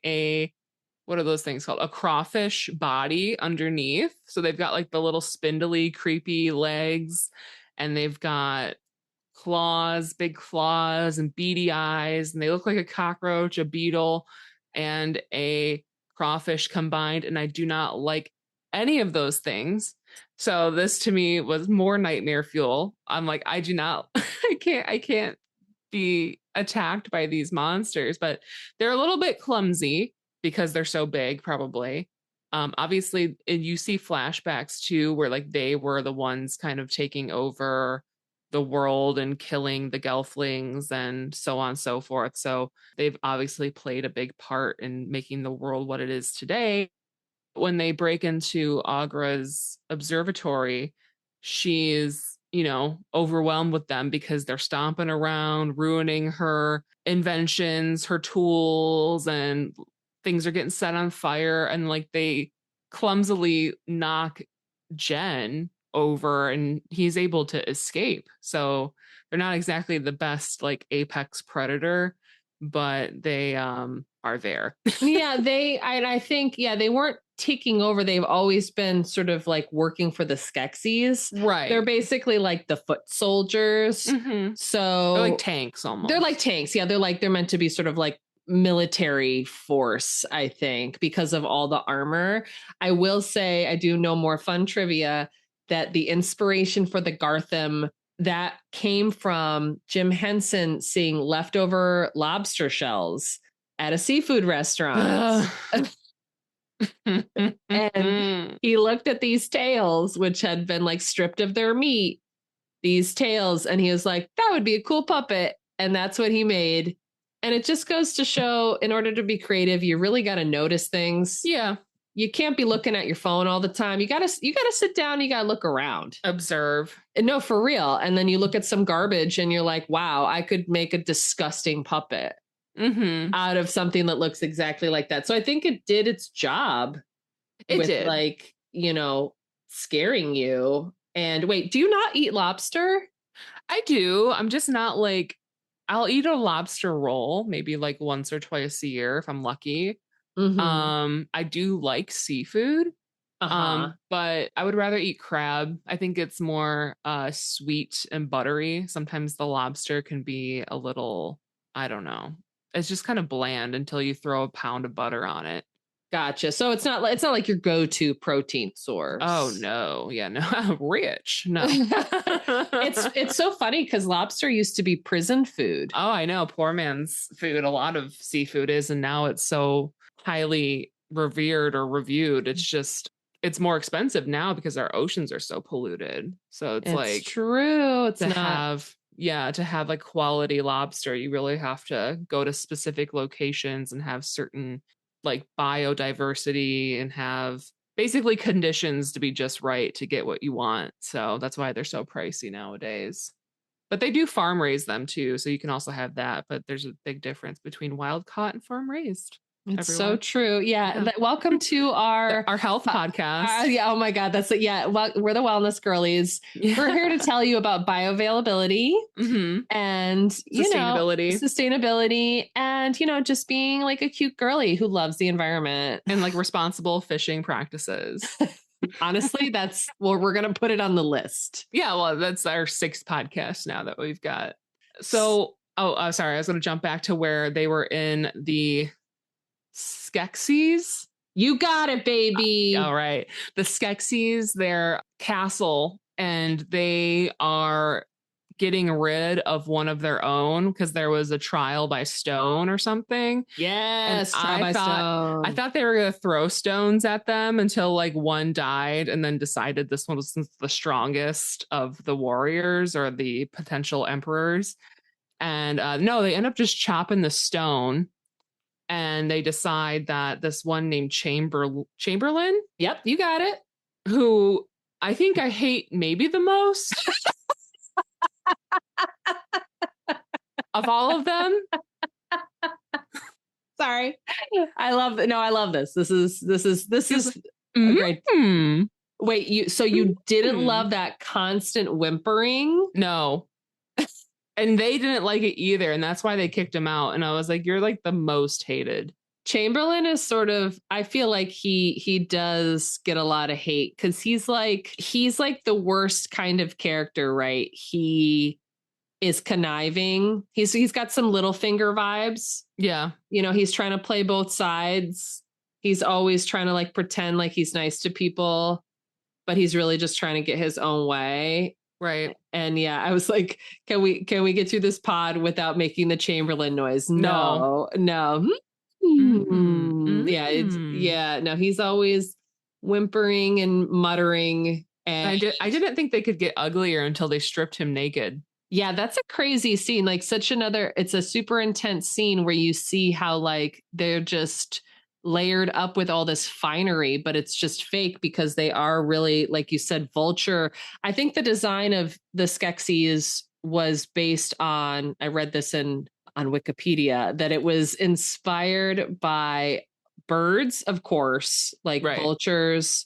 what are those things called? A crawfish body underneath. So they've got like the little spindly, creepy legs, and they've got big claws and beady eyes, and they look like a cockroach, a beetle, and a crawfish combined. And I do not like any of those things. So this to me was more nightmare fuel. I'm like, I can't be attacked by these monsters, but they're a little bit clumsy because they're so big, probably. Obviously, you see flashbacks too, where like they were the ones kind of taking over the world and killing the Gelflings and so on and so forth. So they've obviously played a big part in making the world what it is today. When they break into Agra's observatory, she's, overwhelmed with them because they're stomping around, ruining her inventions, her tools, and things are getting set on fire. And like they clumsily knock Jen over and he's able to escape. So they're not exactly the best like apex predator, but they are there. Yeah, I think they weren't taking over. They've always been sort of like working for the Skeksis. Right. They're basically like the foot soldiers. Mm-hmm. So they're like tanks almost. They're like tanks. Yeah, they're meant to be sort of like military force, I think, because of all the armor. I will say I do know more fun trivia that the inspiration for the Garthim that came from Jim Henson seeing leftover lobster shells at a seafood restaurant. And he looked at these tails, which had been like stripped of their meat, these tails, and he was like, that would be a cool puppet. And that's what he made. And it just goes to show, in order to be creative, you really got to notice things. Yeah. You can't be looking at your phone all the time. You gotta sit down. You gotta look around, observe. No, for real. And then you look at some garbage and you're like, wow, I could make a disgusting puppet out of something that looks exactly like that. So I think it did its job. It did, like, scaring you. And wait, do you not eat lobster? I do. I'm just not like, I'll eat a lobster roll maybe like once or twice a year if I'm lucky. I do like seafood, but I would rather eat crab. I think it's more sweet and buttery. Sometimes the lobster can be a little, I don't know. It's just kind of bland until you throw a pound of butter on it. Gotcha. So it's not like your go-to protein source. Oh no. Yeah, no. Rich. No. It's so funny because lobster used to be prison food. Oh, I know. Poor man's food. A lot of seafood is, and now it's so highly revered or reviewed. It's more expensive now because our oceans are so polluted. So it's like true. It's to have like quality lobster, you really have to go to specific locations and have certain like biodiversity and have basically conditions to be just right to get what you want. So that's why they're so pricey nowadays. But they do farm raise them too. So you can also have that. But there's a big difference between wild caught and farm raised. It's so true. Yeah. Welcome to our health podcast. Yeah. Oh my God. That's it. Yeah. Well, we're the wellness girlies. Yeah. We're here to tell you about bioavailability and, sustainability and, just being like a cute girly who loves the environment and like responsible fishing practices. Honestly, we're going to put it on the list. Yeah. Well, that's our 6th podcast now that we've got. So, sorry. I was going to jump back to where they were in the Skeksis. You got it, baby. All right. The Skeksis, their castle, and they are getting rid of one of their own because there was a trial by stone or something. Yes, And trial by stone. I thought they were going to throw stones at them until like one died and then decided this one was the strongest of the warriors or the potential emperors. And no, they end up just chopping the stone. And they decide that this one named Chamberlain. Yep, you got it. Who I think I hate maybe the most of all of them. Sorry. I love this. This is great. Wait, you didn't love that constant whimpering? No. And they didn't like it either. And that's why they kicked him out. And I was like, you're like the most hated. Chamberlain is sort of, I feel like he does get a lot of hate because he's like the worst kind of character, right? He is conniving. He's got some Littlefinger vibes. Yeah. You know, he's trying to play both sides. He's always trying to like pretend like he's nice to people, but he's really just trying to get his own way. Right. And yeah, I was like, can we get through this pod without making the Chamberlain noise? No. Yeah, no, he's always whimpering and muttering. And I didn't think they could get uglier until they stripped him naked. Yeah, that's a crazy scene. Like it's a super intense scene where you see how like they're just layered up with all this finery, but it's just fake because they are really, like you said, vulture. I think the design of the Skeksis was based on, I read this on Wikipedia, that it was inspired by birds, of course, like vultures,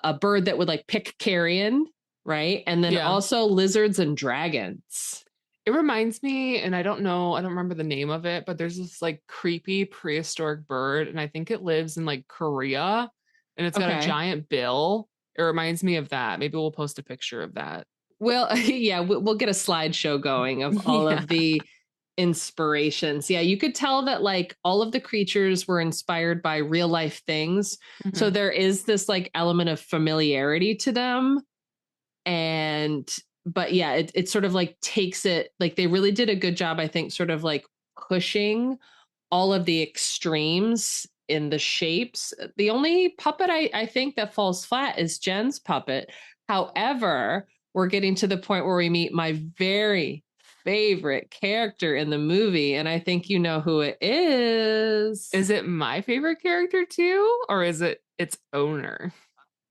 a bird that would like pick carrion, right? And then also lizards and dragons. It reminds me, and I don't remember the name of it, but there's this like creepy prehistoric bird, and I think it lives in like Korea, and it's got a giant bill. It reminds me of that. Maybe we'll post a picture of that. Well, yeah, we'll get a slideshow going of all of the inspirations. Yeah, you could tell that like all of the creatures were inspired by real life things. Mm-hmm. So there is this like element of familiarity to them. But yeah, it sort of like takes it, like they really did a good job, I think, sort of like pushing all of the extremes in the shapes. The only puppet I think that falls flat is Jen's puppet. However, we're getting to the point where we meet my very favorite character in the movie, and I think you know who it is. Is it my favorite character too, or is it its owner?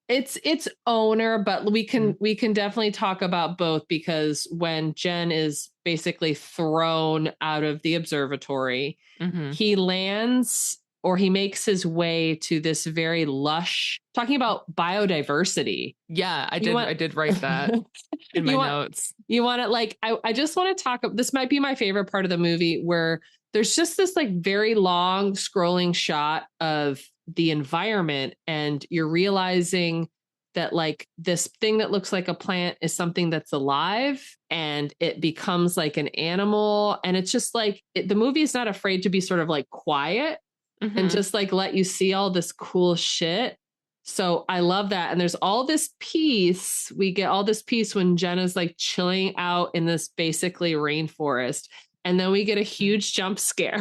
It's owner, but we can definitely talk about both, because when Jen is basically thrown out of the observatory, he lands, or he makes his way to this very lush, talking about biodiversity. Yeah, I did write that in my notes. You want it like, I just want to talk, this might be my favorite part of the movie, where there's just this like very long scrolling shot of the environment, and you're realizing that like this thing that looks like a plant is something that's alive, and it becomes like an animal. And it's just like, the movie is not afraid to be sort of like quiet and just like let you see all this cool shit. So I love that. And there's all this peace. We get all this peace when Jenna's like chilling out in this basically rainforest. And then we get a huge jump scare.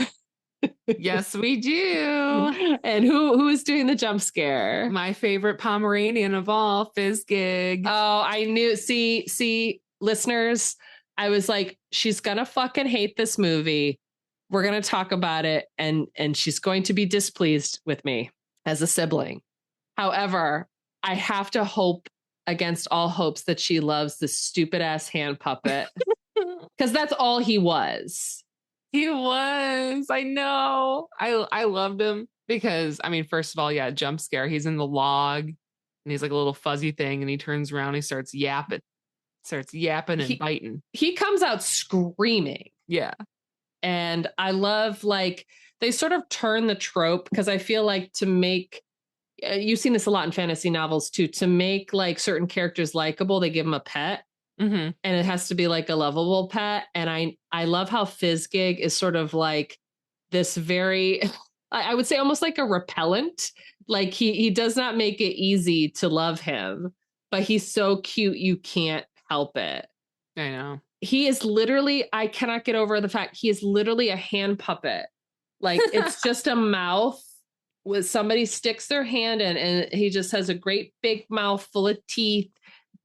Yes, we do. And who is doing the jump scare? My favorite Pomeranian of all, Fizzgig. Oh, I knew. See, listeners, I was like, she's gonna fucking hate this movie. We're gonna talk about it, and she's going to be displeased with me as a sibling. However, I have to hope against all hopes that she loves this stupid ass hand puppet, because that's all he was. He was. I know. I loved him because, I mean, first of all, yeah, jump scare. He's in the log and he's like a little fuzzy thing, and he turns around and he starts yapping and biting. He comes out screaming. Yeah. And I love, like, they sort of turn the trope, because I feel like to make, you've seen this a lot in fantasy novels too, to make like certain characters likable, they give them a pet. And it has to be like a lovable pet. And I love how Fizzgig is sort of like this very, I would say almost like a repellent. Like he does not make it easy to love him, but he's so cute you can't help it. I know. he is literally, I cannot get over the fact he is literally a hand puppet. Like it's just a mouth with somebody sticks their hand in, and he just has a great big mouth full of teeth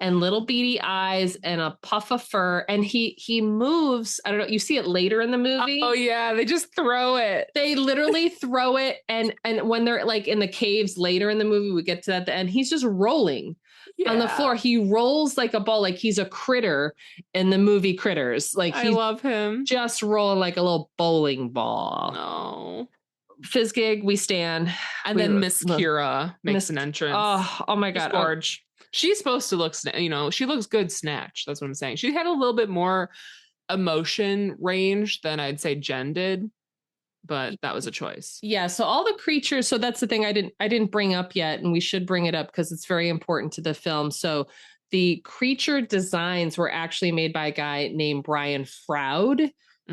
and little beady eyes and a puff of fur. And he moves. I don't know. You see it later in the movie. Oh yeah. They just throw it. They literally throw it. And when they're like in the caves later in the movie, we get to that at the end, he's just rolling on the floor. He rolls like a ball, like he's a critter in the movie Critters. Like I love him. Just rolling like a little bowling ball. No. Fizzgig, we stand. And then Miss Kira makes an entrance. Oh my God. George. She's supposed to look, she looks good snatched. That's what I'm saying. She had a little bit more emotion range than I'd say Jen did, but that was a choice. Yeah. So all the creatures. So that's the thing I didn't bring up yet, and we should bring it up because it's very important to the film. So the creature designs were actually made by a guy named Brain Froud,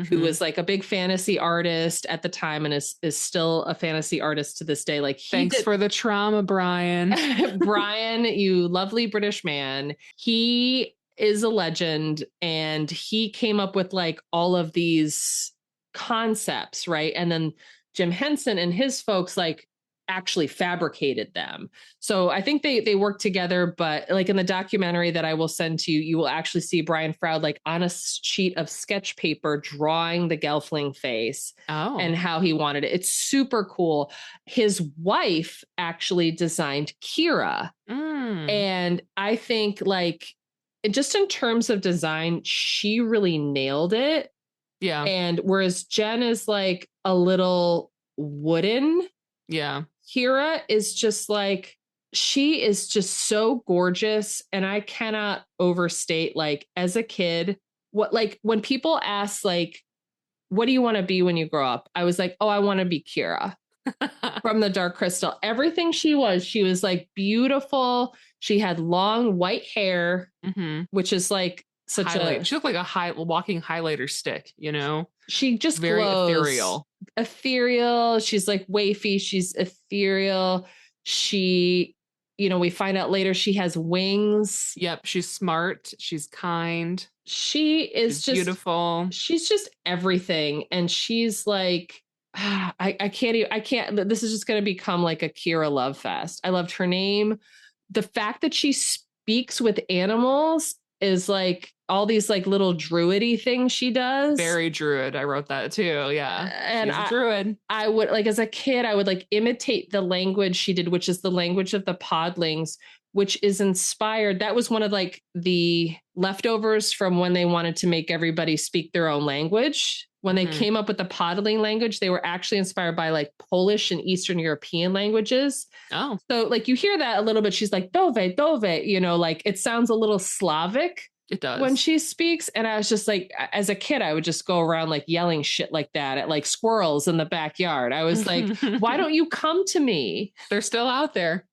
who was like a big fantasy artist at the time and is still a fantasy artist to this day. Like, thanks for the trauma, Brian. Brian, you lovely British man. He is a legend, and he came up with like all of these concepts, right? And then Jim Henson and his folks like actually fabricated them. So I think they work together, but like in the documentary that I will send to you, you will actually see Brain Froud like on a sheet of sketch paper drawing the Gelfling face and how he wanted it. It's super cool. His wife actually designed Kira. And I think like just in terms of design, she really nailed it. Yeah. And whereas Jen is like a little wooden. Yeah. Kira is just like, she is just so gorgeous. And I cannot overstate, like, as a kid, what, like, when people ask, like, what do you want to be when you grow up? I was like, oh, I want to be Kira from the Dark Crystal. Everything she was like beautiful. She had long white hair, which is like such she looked like a walking highlighter stick, She just very glows. Ethereal. She's like wafy. She's ethereal. She, we find out later she has wings. Yep. She's smart. She's kind. She's just beautiful. She's just everything. And she's like, I can't, this is just going to become like a Kira love fest. I loved her name. The fact that she speaks with animals is like all these like little druidy things she does. Very druid. I wrote that too. Yeah. And she's a druid. I would like, as a kid, I would like imitate the language she did, which is the language of the podlings, which is inspired. That was one of like the leftovers from when they wanted to make everybody speak their own language. When they came up with the podling language, they were actually inspired by like Polish and Eastern European languages. Oh. So like you hear that a little bit. She's like, dove, like it sounds a little Slavic. It does. When she speaks. And I was just like, as a kid, I would just go around like yelling shit like that at like squirrels in the backyard. I was like, why don't you come to me? They're still out there.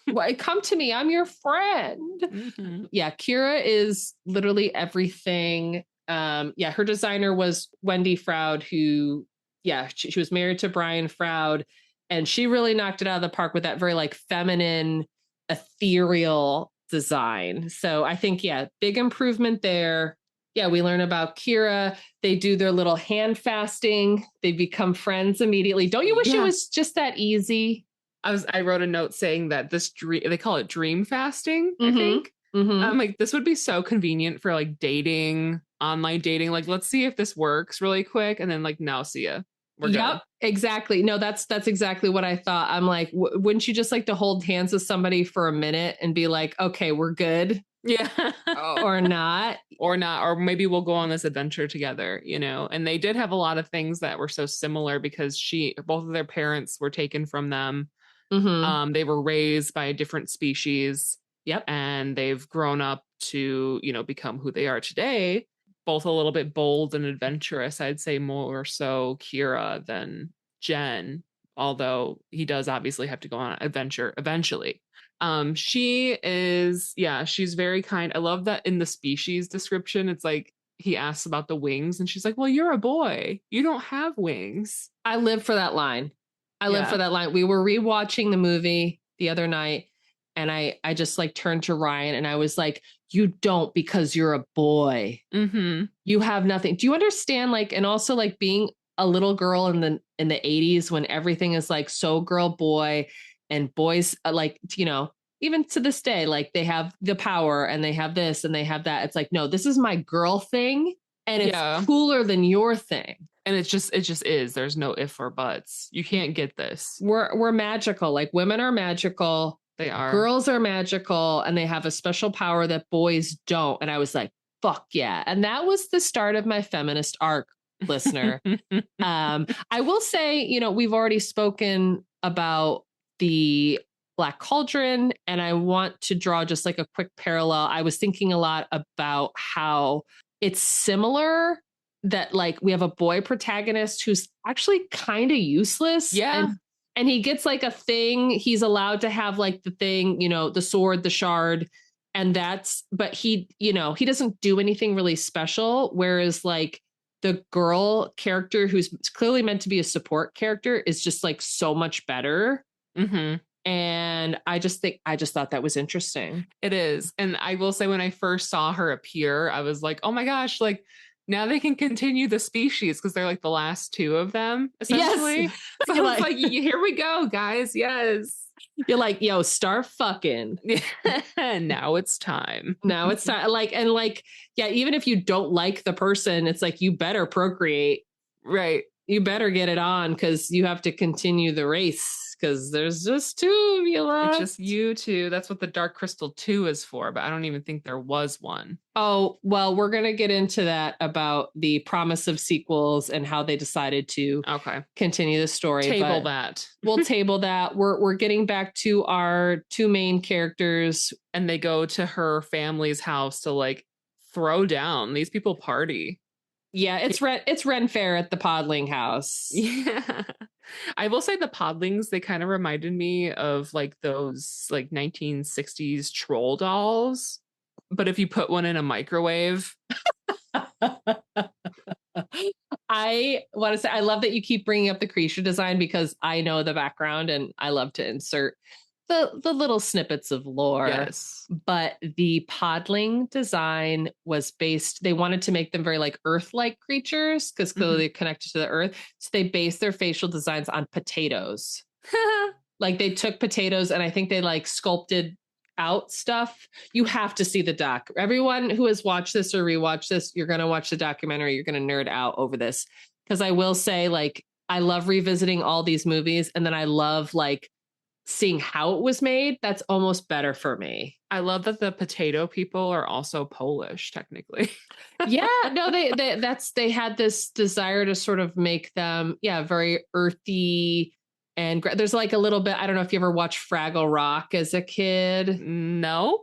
Why come to me? I'm your friend. Yeah. Kira is literally everything. Her designer was Wendy Froud, who, she was married to Brain Froud, and she really knocked it out of the park with that very like feminine, ethereal design. So I think, big improvement there. Yeah, we learn about Kira. They do their little hand fasting. They become friends immediately. Don't you wish it was just that easy? I wrote a note saying that this dream, they call it dream fasting, I think. I'm like, this would be so convenient for like dating, online dating. Like, let's see if this works really quick. And then like, no, see ya. We're good. Exactly. No, that's exactly what I thought. I'm like, wouldn't you just like to hold hands with somebody for a minute and be like, okay, we're good. Yeah. Or not. Or maybe we'll go on this adventure together, And they did have a lot of things that were so similar because both of their parents were taken from them. They were raised by a different species. Yep. And they've grown up to, become who they are today. Both a little bit bold and adventurous. I'd say more so Kira than Jen, although he does obviously have to go on an adventure eventually. She is, she's very kind. I love that in the species description, it's like he asks about the wings and she's like, well, you're a boy. You don't have wings. I live for that line. We were rewatching the movie the other night, And I just like turned to Ryan and I was like, you don't because you're a boy. Mm-hmm. You have nothing. Do you understand? Like, and also like being a little girl in the 80s when everything is like so girl boy and boys like, you know, even to this day, like they have the power and they have this and they have that. It's like, no, this is my girl thing and it's cooler than your thing. And it just is. There's no if or buts. You can't get this. We're magical. Like women are magical. They are. Girls are magical and they have a special power that boys don't. And I was like, fuck yeah. And that was the start of my feminist arc, listener. I will say, you know, we've already spoken about the Black Cauldron, and I want to draw just like a quick parallel. I was thinking a lot about how it's similar that like we have a boy protagonist who's actually kind of useless. Yeah. And he gets like a thing. He's allowed to have like the thing, you know, the sword, the shard. And but he, you know, he doesn't do anything really special. Whereas like the girl character who's clearly meant to be a support character is just like so much better. Mm-hmm. And I just thought that was interesting. It is. And I will say when I first saw her appear, I was like, oh my gosh, like now they can continue the species because they're like the last two of them, essentially. Yes. So I was like, here we go, guys. Yes. You're like, yo, start fucking. Now it's time. Now it's time. Like, and like, yeah, even if you don't like the person, it's like, you better procreate. Right. You better get it on because you have to continue the race because there's just two of you left. It's just you two. That's what the Dark Crystal 2 is for, but I don't even think there was one. Oh, well, we're going to get into that about the promise of sequels and how they decided to continue the story. Table that. We'll table that. We're getting back to our two main characters. And they go to her family's house to like throw down. These people party. Yeah, it's Ren Fair at the Podling house. Yeah. I will say the Podlings, they kind of reminded me of like those like 1960s troll dolls. But if you put one in a microwave. I want to say, I love that you keep bringing up the creature design because I know the background and I love to insert the little snippets of lore. Yes. But the Podling design was based, they wanted to make them very like Earth-like creatures because clearly they're connected to the Earth. So they based their facial designs on potatoes. Like they took potatoes and I think they like sculpted out stuff. You have to see the doc. Everyone who has watched this or rewatched this, you're going to watch the documentary. You're going to nerd out over this. Because I will say, like, I love revisiting all these movies. And then I love like seeing how it was made. That's almost better for me. I love that the potato people are also Polish, technically. Yeah, no, they had this desire to sort of make them, very earthy. And there's like a little bit, I don't know if you ever watched Fraggle Rock as a kid. Nope.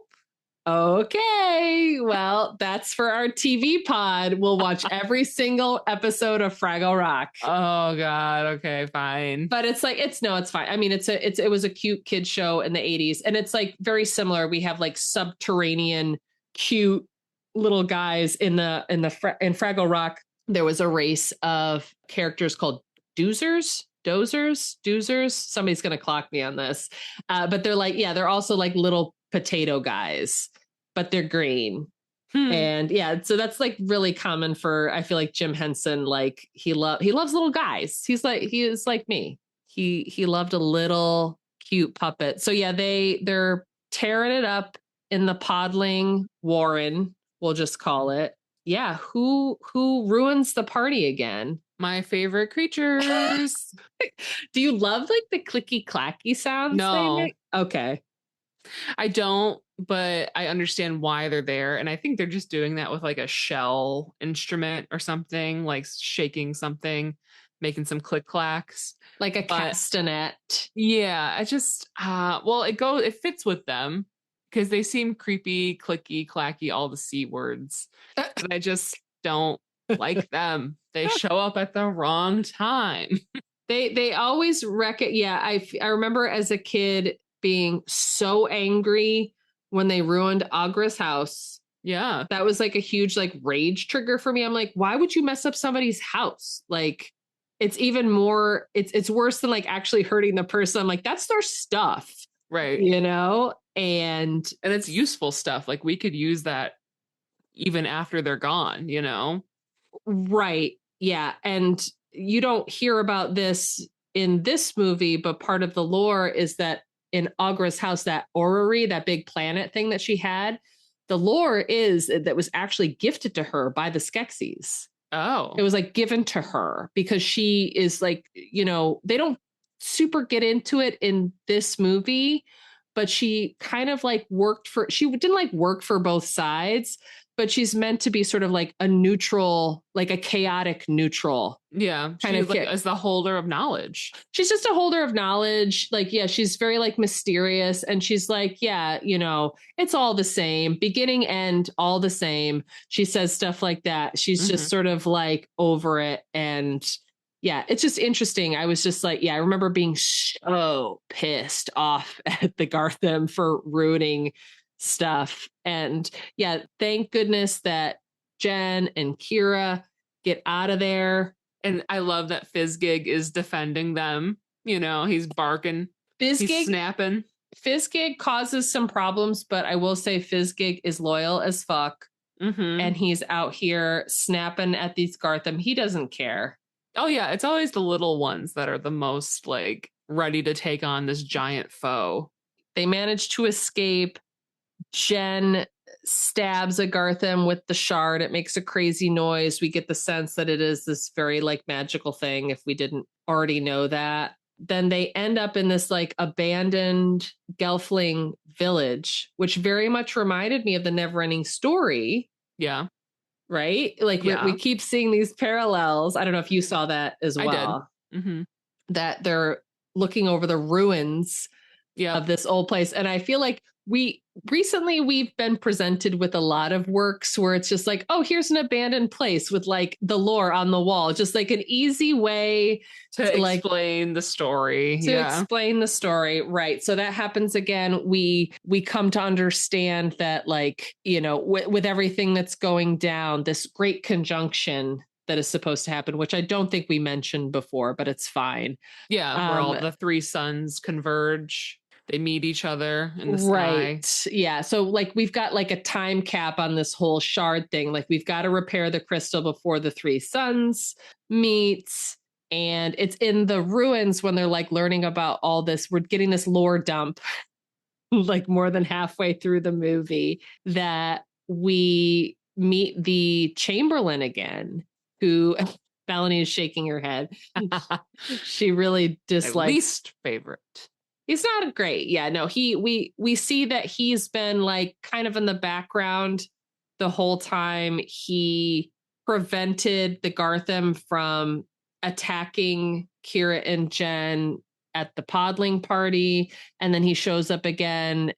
Okay, well, that's for our TV pod. We'll watch every single episode of Fraggle Rock. Oh God. Okay, fine. But it's like, it's fine. I mean, it was a cute kid show in the 80s. And it's like very similar. We have like subterranean, cute little guys in Fraggle Rock. There was a race of characters called Doozers. Somebody's going to clock me on this. But they're like, they're also like little potato guys, but they're green. And so that's like really common for, I feel like Jim Henson, like he loves little guys. He is like me. He loved a little cute puppet. So they're tearing it up in the Podling Warren, we'll just call it. Yeah. Who ruins the party again? My favorite creatures. Do you love like the clicky clacky sounds? No. Okay. I don't, but I understand why they're there. And I think they're just doing that with like a shell instrument or something, like shaking something, making some click clacks. Like a castanet. Yeah. I just, it fits with them because they seem creepy, clicky, clacky, all the C words. And I just don't like them. They show up at the wrong time. They always wreck it. Yeah. I remember as a kid being so angry when they ruined Agra's house. Yeah. That was like a huge like rage trigger for me. I'm like, why would you mess up somebody's house? Like it's even more, it's worse than like actually hurting the person. I'm like, that's their stuff. Right. You know? And it's useful stuff. Like we could use that even after they're gone, you know? right. Yeah. And you don't hear about this in this movie, but part of the lore is that in Aughra's house, that orrery, that big planet thing that she had, the lore is that was actually gifted to her by the Skeksis. Oh. It was like given to her because she is like, you know, they don't super get into it in this movie, but she kind of like she didn't like work for both sides, but she's meant to be sort of like a neutral, like a chaotic neutral. Yeah. Kind of like as the holder of knowledge. She's just a holder of knowledge. Like, yeah, she's very like mysterious. And she's like, yeah, you know, it's all the same. Beginning, end, all the same. She says stuff like that. She's just sort of like over it. And yeah, it's just interesting. I was just like, yeah, I remember being so pissed off at the Garthim for ruining stuff. And yeah, thank goodness that Jen and Kira get out of there. And I love that Fizzgig is defending them. You know, he's barking. He's snapping. Fizzgig causes some problems, but I will say Fizzgig is loyal as fuck. And he's out here snapping at these Garthim. He doesn't care. Oh, yeah. It's always the little ones that are the most like ready to take on this giant foe. They manage to escape. Jen stabs a Garthim with the shard. It makes a crazy noise. We get the sense that it is this very like magical thing if we didn't already know that. Then they end up in this like abandoned Gelfling village, which very much reminded me of the Neverending Story. Yeah. Right? Like we keep seeing these parallels. I don't know if you saw that as well. I did. That they're looking over the ruins of this old place. And I feel like we've been presented with a lot of works where it's just like, oh, here's an abandoned place with like the lore on the wall, just like an easy way to explain the story. Explain the story. Right. So that happens again. We come to understand that, like, you know, with everything that's going down, this great conjunction that is supposed to happen, which I don't think we mentioned before, but it's fine. Yeah. Where all the three suns converge. They meet each other in the sky. Right. Yeah. So like we've got like a time cap on this whole shard thing. Like we've got to repair the crystal before the three suns meets. And it's in the ruins when they're like learning about all this. We're getting this lore dump like more than halfway through the movie that we meet the Chamberlain again, who Melanie is shaking her head. She really dislikes. My least favorite. He's not great. Yeah, no, we see that he's been like kind of in the background the whole time. He prevented the Garthim from attacking Kira and Jen at the Podling party. And then he shows up again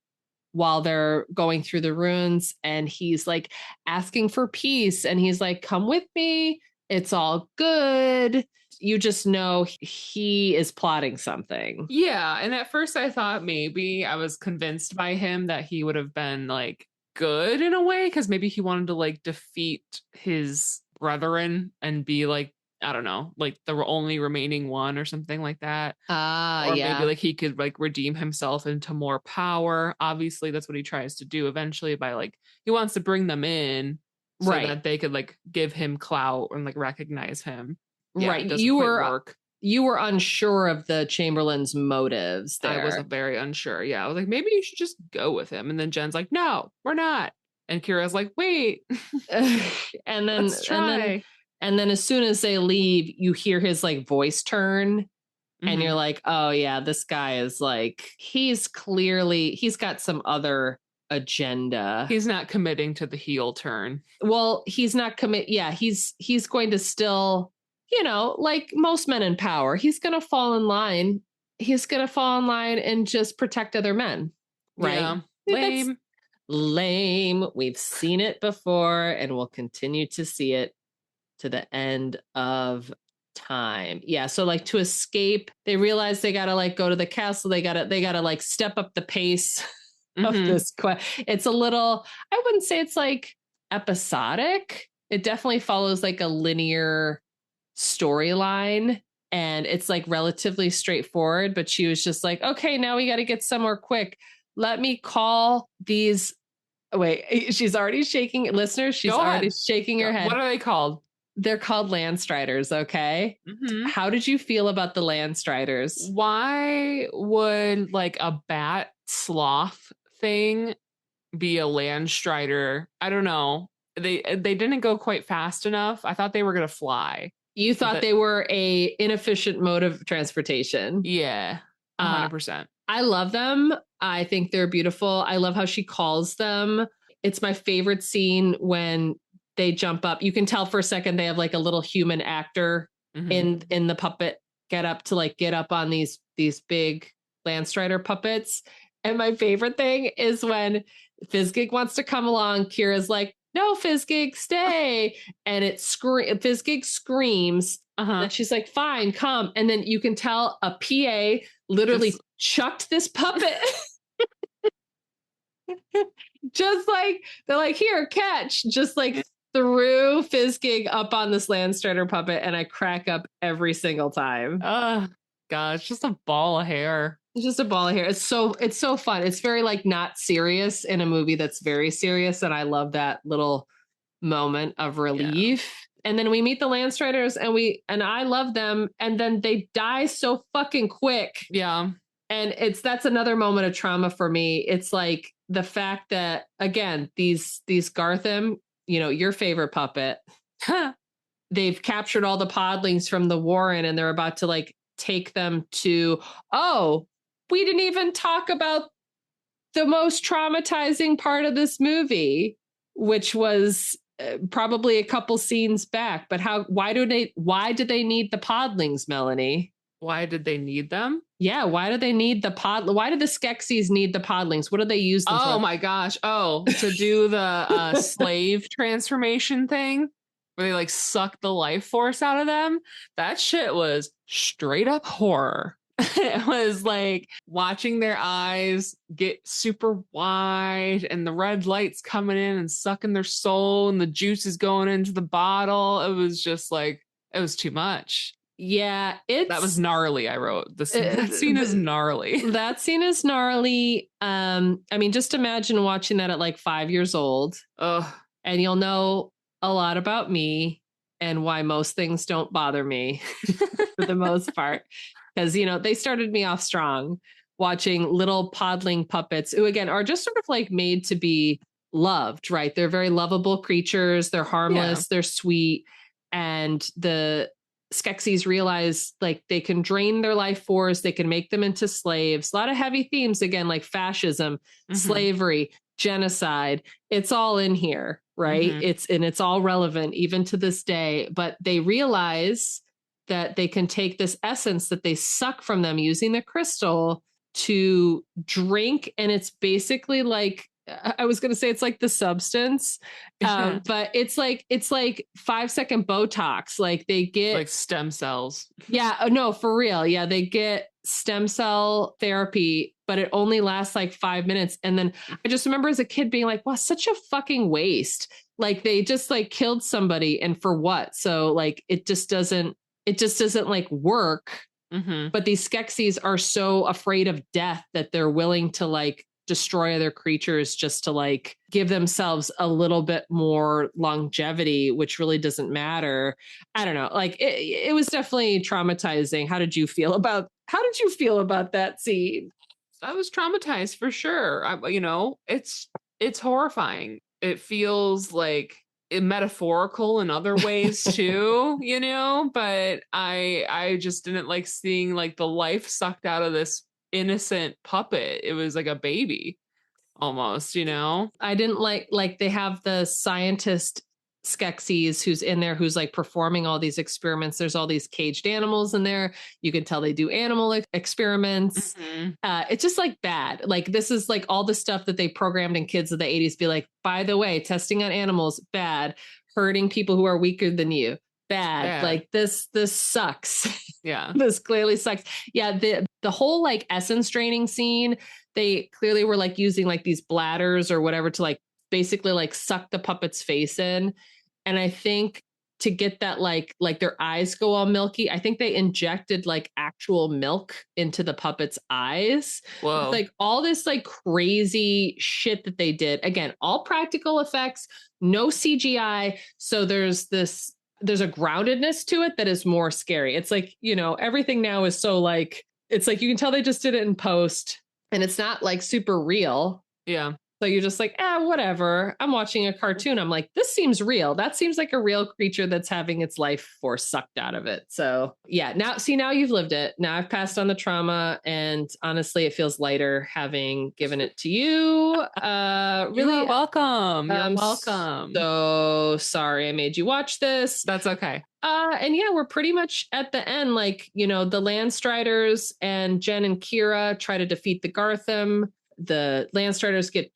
while they're going through the ruins and he's like asking for peace. And he's like, come with me. It's all good. You just know he is plotting something. Yeah. And at first I thought maybe I was convinced by him that he would have been like good in a way, because maybe he wanted to like defeat his brethren and be like, I don't know, like the only remaining one or something like that. Or maybe like he could like redeem himself into more power. Obviously, that's what he tries to do eventually by like, he wants to bring them in so that they could like give him clout and like recognize him. Yeah, right. You were unsure of the Chamberlain's motives there. I was very unsure. Yeah. I was like, maybe you should just go with him. And then Jen's like, no, we're not. And Kira's like, wait. and then let's try. And then as soon as they leave, you hear his like voice turn and you're like, oh yeah, this guy is like, he's got some other agenda. He's not committing to the heel turn. Well, he's not Yeah, he's going to still, you know, like most men in power, he's going to fall in line. He's going to fall in line and just protect other men. Right. Yeah. Lame. We've seen it before and we'll continue to see it to the end of time. Yeah. So like to escape, they realize they got to like go to the castle. They got to like step up the pace of this quest. It's a little, I wouldn't say it's like episodic. It definitely follows like a linear storyline and it's like relatively straightforward, but she was just like, okay, now we got to get somewhere quick. let me call these. Wait, she's already shaking. Listeners, she's already shaking her head. What are they called? They're called Landstriders, okay? Mm-hmm. How did you feel about the Landstriders? Why would like a bat sloth thing be a Landstrider? I don't know. They didn't go quite fast enough. I thought they were gonna fly. You thought they were a inefficient mode of transportation. Yeah, 100%. I love them. I think they're beautiful. I love how she calls them. It's my favorite scene when they jump up. You can tell for a second they have like a little human actor in the puppet get up on these big Landstrider puppets. And my favorite thing is when Fizzgig wants to come along, Kira's like, "No, Fizzgig, stay." And Fizzgig screams. And she's like, "Fine, come." And then you can tell a PA literally chucked this puppet. Just like, they're like, "Here, catch." Just like threw Fizzgig up on this Landstrider puppet, and I crack up every single time. God, it's just a ball of hair. It's just a ball of hair. It's so fun. It's very like not serious in a movie that's very serious, and I love that little moment of relief. Yeah. And then we meet the Landstriders, and I love them, and then they die so fucking quick. Yeah. And that's another moment of trauma for me. It's like the fact that, again, these Garthim, your favorite puppet, they've captured all the podlings from the Warren, and they're about to like take them to, we didn't even talk about the most traumatizing part of this movie, which was probably a couple scenes back. But why did they need the podlings, Melanie? Why did they need them? Yeah, why do they need why did the Skeksis need the podlings? What do they use them for? Oh my gosh. To do the slave transformation thing where they like suck the life force out of them. That shit was straight up horror. It was like watching their eyes get super wide and the red lights coming in and sucking their soul and the juice is going into the bottle. It was just like, it was too much. Yeah, that was gnarly. I wrote that scene is gnarly. That scene is gnarly. I mean, just imagine watching that at like 5 years old. Ugh. And you'll know a lot about me and why most things don't bother me for the most part. Because, they started me off strong watching little podling puppets who, again, are just sort of like made to be loved, right? They're very lovable creatures. They're harmless. They're sweet. And the Skeksis realize like they can drain their life force. They can make them into slaves. A lot of heavy themes, again, like fascism, slavery, genocide. It's all in here, right? It's all relevant even to this day. But they realize that they can take this essence that they suck from them using the crystal to drink. And it's basically like, I was going to say it's like the substance, but it's like 5-second Botox. Like they get like stem cells. Yeah. No, for real. Yeah. They get stem cell therapy, but it only lasts like 5 minutes. And then I just remember as a kid being like, wow, such a fucking waste. Like they just like killed somebody and for what? So like, it just doesn't like work. But these Skeksis are so afraid of death that they're willing to like destroy other creatures just to like give themselves a little bit more longevity, which really doesn't matter. I don't know. Like it was definitely traumatizing. How did you feel about that scene? I was traumatized for sure. It's horrifying. It feels like metaphorical in other ways too, but I just didn't like seeing like the life sucked out of this innocent puppet. It was like a baby almost, I didn't like they have the scientist Skeksis who's in there who's like performing all these experiments. There's all these caged animals in there. You can tell they do animal experiments. It's just like bad. Like this is like all the stuff that they programmed in kids of the 80s be like, by the way, testing on animals, bad. Hurting people who are weaker than you, bad. Like this sucks. Yeah. This clearly sucks. Yeah. The whole like essence draining scene, they clearly were like using like these bladders or whatever to like basically like suck the puppet's face in. And I think to get that like their eyes go all milky. I think they injected like actual milk into the puppets' eyes. Whoa. It's like all this like crazy shit that they did. Again, all practical effects, no CGI. So there's a groundedness to it that is more scary. It's like, you know, everything now is so like, it's like you can tell they just did it in post and it's not like super real. Yeah. So you're just like, whatever. I'm watching a cartoon. I'm like, this seems real. That seems like a real creature that's having its life force sucked out of it. So yeah, now you've lived it. Now I've passed on the trauma, and honestly, it feels lighter having given it to you. Really, you're welcome. You're I'm welcome. So sorry I made you watch this. That's okay. And yeah, we're pretty much at the end. Like, you know, the Landstriders and Jen and Kira try to defeat the Garthim. The Landstriders get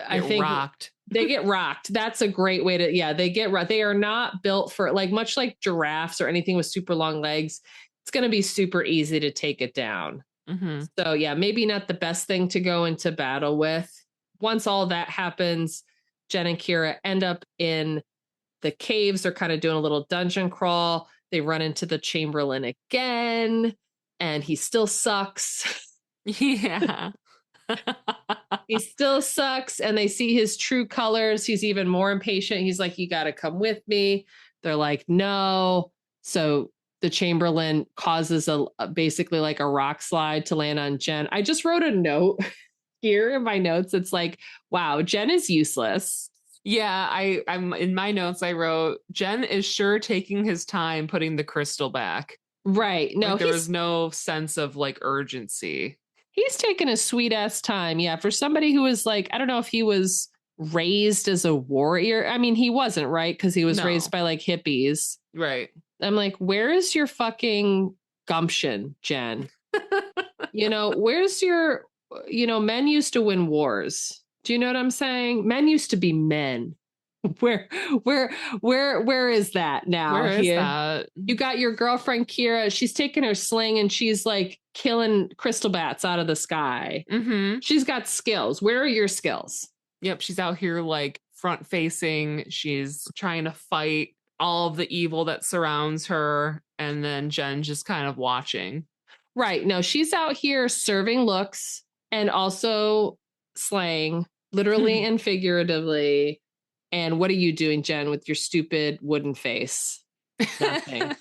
I think rocked. They get rocked. That's a great way to, they get rocked. They are not built for like, much like giraffes or anything with super long legs. It's going to be super easy to take it down. Mm-hmm. So yeah, maybe not the best thing to go into battle with. Once all that happens, Jen and Kira end up in the caves. They're kind of doing a little dungeon crawl. They run into the Chamberlain again, and he still sucks. Yeah. He still sucks, and they see his true colors. He's even more impatient. He's like, you got to come with me. They're like, no. So the Chamberlain causes basically like a rock slide to land on Jen. I just wrote a note here in my notes. It's like, wow, Jen is useless. Yeah, I'm in my notes. I wrote, Jen is sure taking his time putting the crystal back. Right. No, like there was no sense of like urgency. He's taken a sweet ass time. Yeah. For somebody who was like, I don't know if he was raised as a warrior. I mean, he wasn't, right? Because he was raised by like hippies. Right. I'm like, where is your fucking gumption, Jen? You know, where's your, you know, men used to win wars. Do you know what I'm saying? Men used to be men. Where is that now? Where is that? You got your girlfriend Kira. She's taking her sling and she's like killing crystal bats out of the sky. Mm-hmm. She's got skills. Where are your skills? Yep, she's out here like front facing. She's trying to fight all of the evil that surrounds her, and then Jen just kind of watching. Right. No, she's out here serving looks and also slaying, literally and figuratively. And what are you doing, Jen, with your stupid wooden face? Nothing.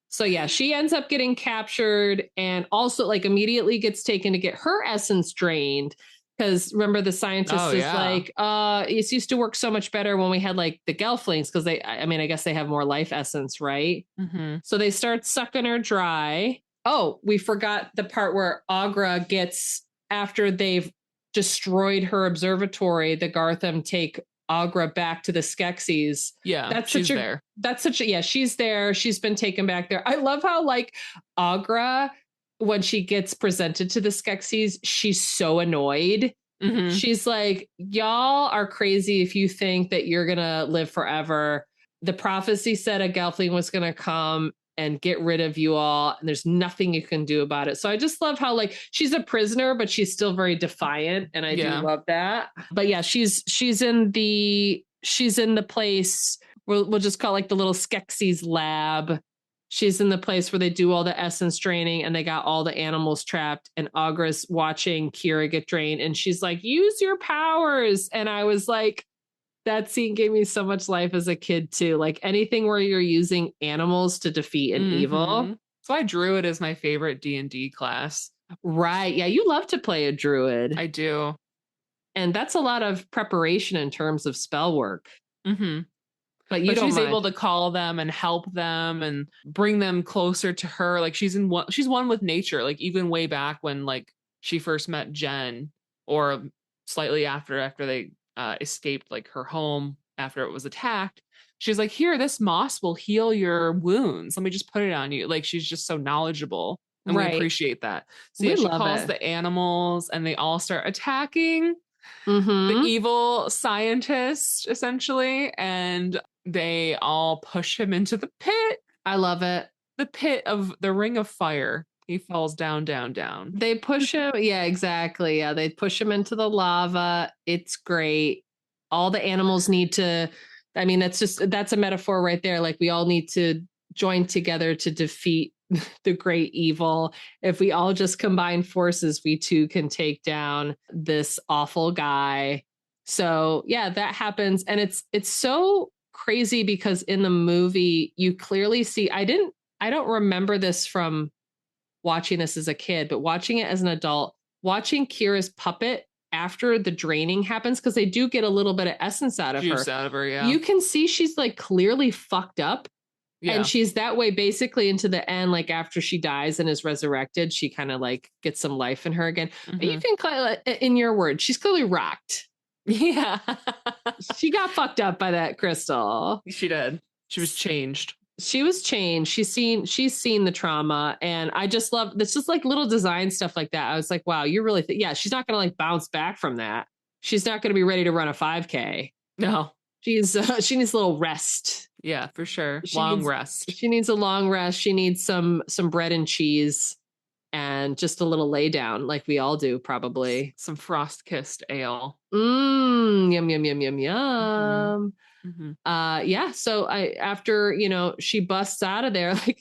So yeah, she ends up getting captured and also like immediately gets taken to get her essence drained. Because remember, the scientist is like, it used to work so much better when we had like the Gelflings, because I guess they have more life essence, right? Mm-hmm. So they start sucking her dry. Oh, we forgot the part where Agra gets, after they've destroyed her observatory, the Garthim take Agra back to the Skeksis. Yeah, she's there. She's there. She's been taken back there. I love how like Agra, when she gets presented to the Skeksis, she's so annoyed. Mm-hmm. She's like, y'all are crazy if you think that you're going to live forever. The prophecy said a Gelfling was going to come and get rid of you all, and there's nothing you can do about it. So I just love how like she's a prisoner, but she's still very defiant, and I do love that. But yeah, she's in the place, we'll just call it like the little Skeksis lab. She's in the place where they do all the essence draining, and they got all the animals trapped, and Agra's watching Kira get drained, and she's like, use your powers. And I was like, that scene gave me so much life as a kid too. Like anything where you're using animals to defeat an evil. So I Druid is my favorite D&D class. Right. Yeah. You love to play a Druid. I do. And that's a lot of preparation in terms of spell work. Mm-hmm. But she's able to call them and help them and bring them closer to her. Like she's one with nature. Like even way back when like she first met Jen, or slightly after they escaped like her home after it was attacked. She's like, here, this moss will heal your wounds. Let me just put it on you. Like she's just so knowledgeable, and we appreciate that. So yeah, she calls the animals, and they all start attacking the evil scientist essentially, and they all push him into the pit. I love it. The pit of the Ring of Fire. He falls down, down, down. They push him. Yeah, exactly. Yeah, they push him into the lava. It's great. All the animals need to, I mean, that's a metaphor right there. Like we all need to join together to defeat the great evil. If we all just combine forces, we too can take down this awful guy. So yeah, that happens. And it's so crazy because in the movie, you clearly see, I don't remember this from watching this as a kid, but watching it as an adult, watching Kira's puppet after the draining happens, because they do get a little bit of essence out of her. Juice out of her, yeah. You can see she's like clearly fucked up. Yeah. And she's that way basically into the end, like after she dies and is resurrected, she kind of like gets some life in her again. But you can, in your words, she's clearly rocked. Yeah. She got fucked up by that crystal. She did. She was changed. She was changed. She's seen the trauma. And I just love, it's just like little design stuff like that. I was like, wow, you really, yeah, she's not going to like bounce back from that. She's not going to be ready to run a 5K. No. She needs a little rest. Yeah, for sure. She needs a long rest. She needs some bread and cheese and just a little lay down like we all do, probably. Some frost-kissed ale. Yum, yum, yum, yum, yum. Yeah. So after, she busts out of there, like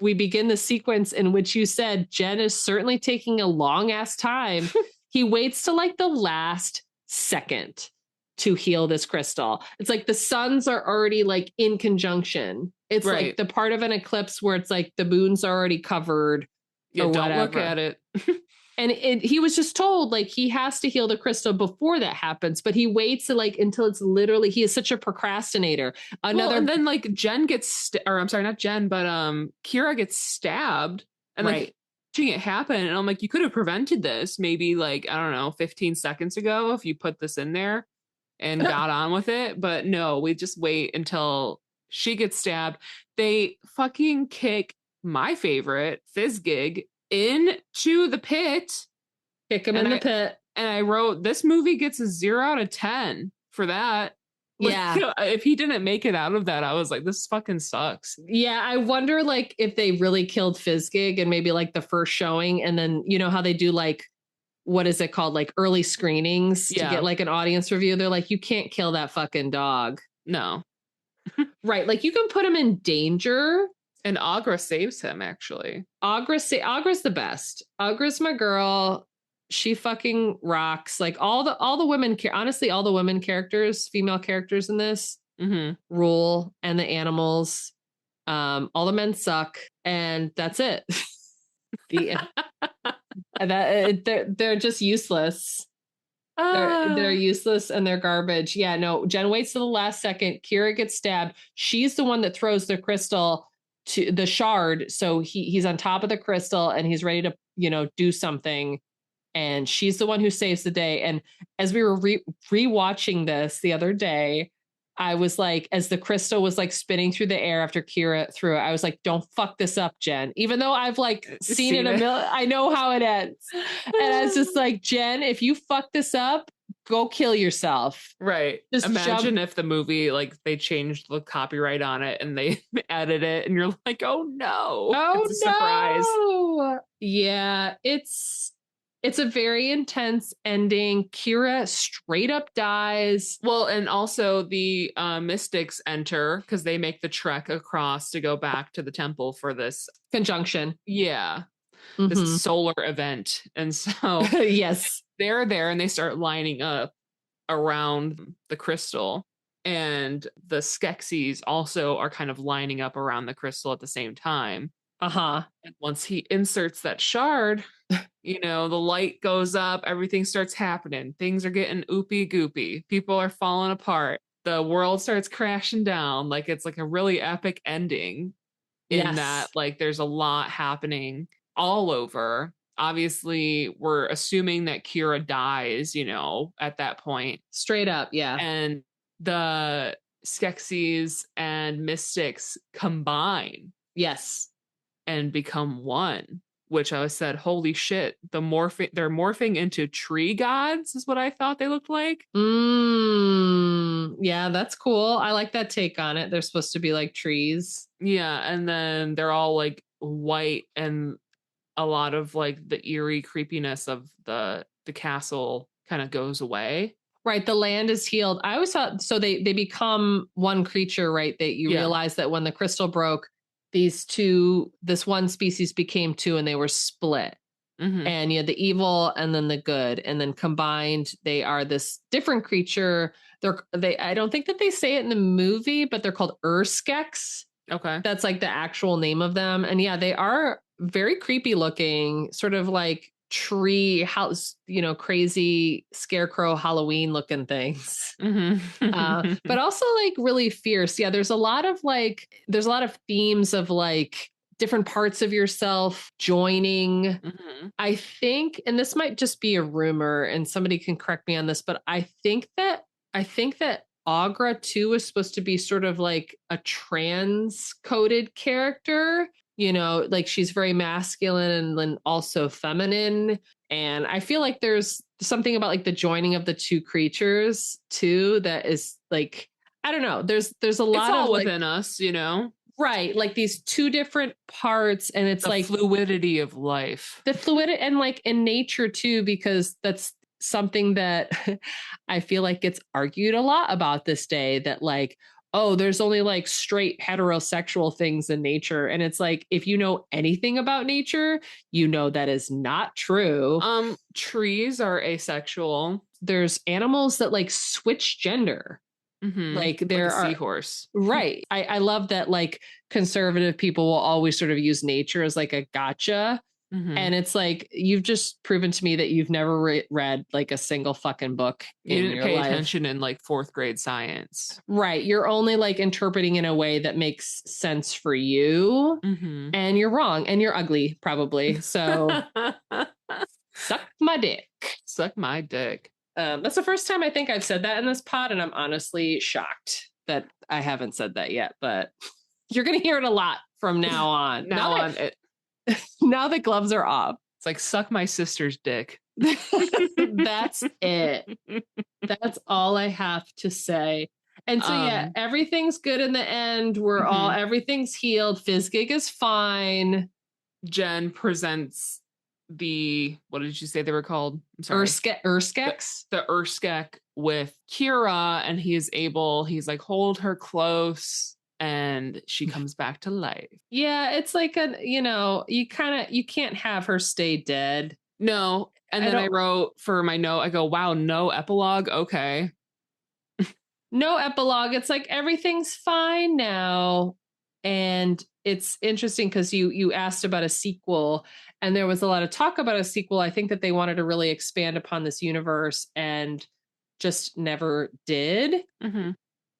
we begin the sequence in which you said Jen is certainly taking a long ass time. He waits to like the last second to heal this crystal. It's like the suns are already like in conjunction. It's right. Like the part of an eclipse where it's like the moon's already covered. Yeah, don't look at it. And he was just told like he has to heal the crystal before that happens, but he waits until it's literally, he is such a procrastinator. And then like Jen gets, or I'm sorry, not Jen, but Kira gets stabbed and like watching it happen. And I'm like, you could have prevented this maybe like, I don't know, 15 seconds ago if you put this in there and got on with it. But no, we just wait until she gets stabbed. They fucking kick my favorite, Fizzgig, into the pit. Kick him in the pit. And I wrote, this movie gets a 0 out of 10 for that. Yeah. Like, if he didn't make it out of that, I was like, this fucking sucks. Yeah. I wonder like if they really killed Fizzgig and maybe like the first showing. And then, you know how they do like, what is it called? Like early screenings to get like an audience review. They're like, you can't kill that fucking dog. No. Right. Like you can put him in danger. And Agra saves him, actually. Agra's the best. Agra's my girl. She fucking rocks. Like all the women, honestly, all the women characters, female characters in this rule, and the animals. All the men suck, and that's it. They're just useless. They're useless and they're garbage. Yeah, no. Jen waits to the last second. Kira gets stabbed. She's the one that throws the crystal to the shard, so he's on top of the crystal and he's ready to do something, and she's the one who saves the day. And as we were rewatching this the other day, I was like, as the crystal was like spinning through the air after Kira threw it, I was like, don't fuck this up, Jen, even though I've like seen it a million, I know how it ends. And I was just like, Jen, if you fuck this up, go kill yourself. Right. Just imagine if the movie, like they changed the copyright on it and they added it and you're like, oh no. Oh, it's a surprise. Yeah, it's a very intense ending. Kira straight up dies. Well, and also the mystics enter because they make the trek across to go back to the temple for this conjunction. Yeah. This solar event. And so yes, they're there and they start lining up around the crystal, and the Skeksis also are kind of lining up around the crystal at the same time. And once he inserts that shard, the light goes up, everything starts happening. Things are getting oopy goopy. People are falling apart. The world starts crashing down. Like it's like a really epic ending in that like there's a lot happening all over. Obviously, we're assuming that Kira dies, at that point. Straight up, yeah. And the Skeksis and Mystics combine. Yes. And become one, which I said, holy shit, they're morphing into tree gods is what I thought they looked like. Yeah, that's cool. I like that take on it. They're supposed to be like trees. Yeah, and then they're all like white, and a lot of like the eerie creepiness of the castle kind of goes away. Right. The land is healed. I always thought, so they become one creature, right? That you realize that when the crystal broke, this one species became two and they were split. Mm-hmm. And you had the evil and then the good, and then combined, they are this different creature. I don't think that they say it in the movie, but they're called Urskeks. Okay. That's like the actual name of them. And yeah, they are very creepy looking, sort of like tree house, crazy scarecrow Halloween looking things. Mm-hmm. But also like really fierce. Yeah, there's a lot of themes of like different parts of yourself joining. Mm-hmm. I think, and this might just be a rumor and somebody can correct me on this, but I think that Agra too is supposed to be sort of like a trans-coded character. Like she's very masculine and then also feminine. And I feel like there's something about like the joining of the two creatures too that is like, I don't know. There's a lot it's all of within us, Right. Like these two different parts, and it's the like fluidity of life. The fluidity, and like in nature too, because that's something that I feel like gets argued a lot about this day, that like, oh, there's only like straight heterosexual things in nature. And it's like, if you know anything about nature, that is not true. Trees are asexual. There's animals that like switch gender. Mm-hmm. Like there like a are seahorse. Right. I love that like conservative people will always sort of use nature as like a gotcha. Mm-hmm. And it's like, you've just proven to me that you've never read like a single fucking book you in didn't your pay life. attention in like 4th grade science. Right. You're only like interpreting in a way that makes sense for you. Mm-hmm. And you're wrong. And you're ugly, probably. So suck my dick. Suck my dick. That's the first time I think I've said that in this pod, and I'm honestly shocked that I haven't said that yet, but you're going to hear it a lot from now on. Now that gloves are off. It's like, suck my sister's dick. That's it. That's all I have to say. And so, yeah, everything's good in the end. Everything's healed. Fizzgig is fine. Jen presents what did you say they were called? I'm sorry. Urskeks? The Urskek with Kira, and he's like, hold her close, and she comes back to life. Yeah, it's like you can't have her stay dead. No. And then I wrote for my note, I go, wow, no epilogue. Okay. No epilogue. It's like everything's fine now. And it's interesting because you asked about a sequel, and there was a lot of talk about a sequel. I think that they wanted to really expand upon this universe and just never did. Mm-hmm.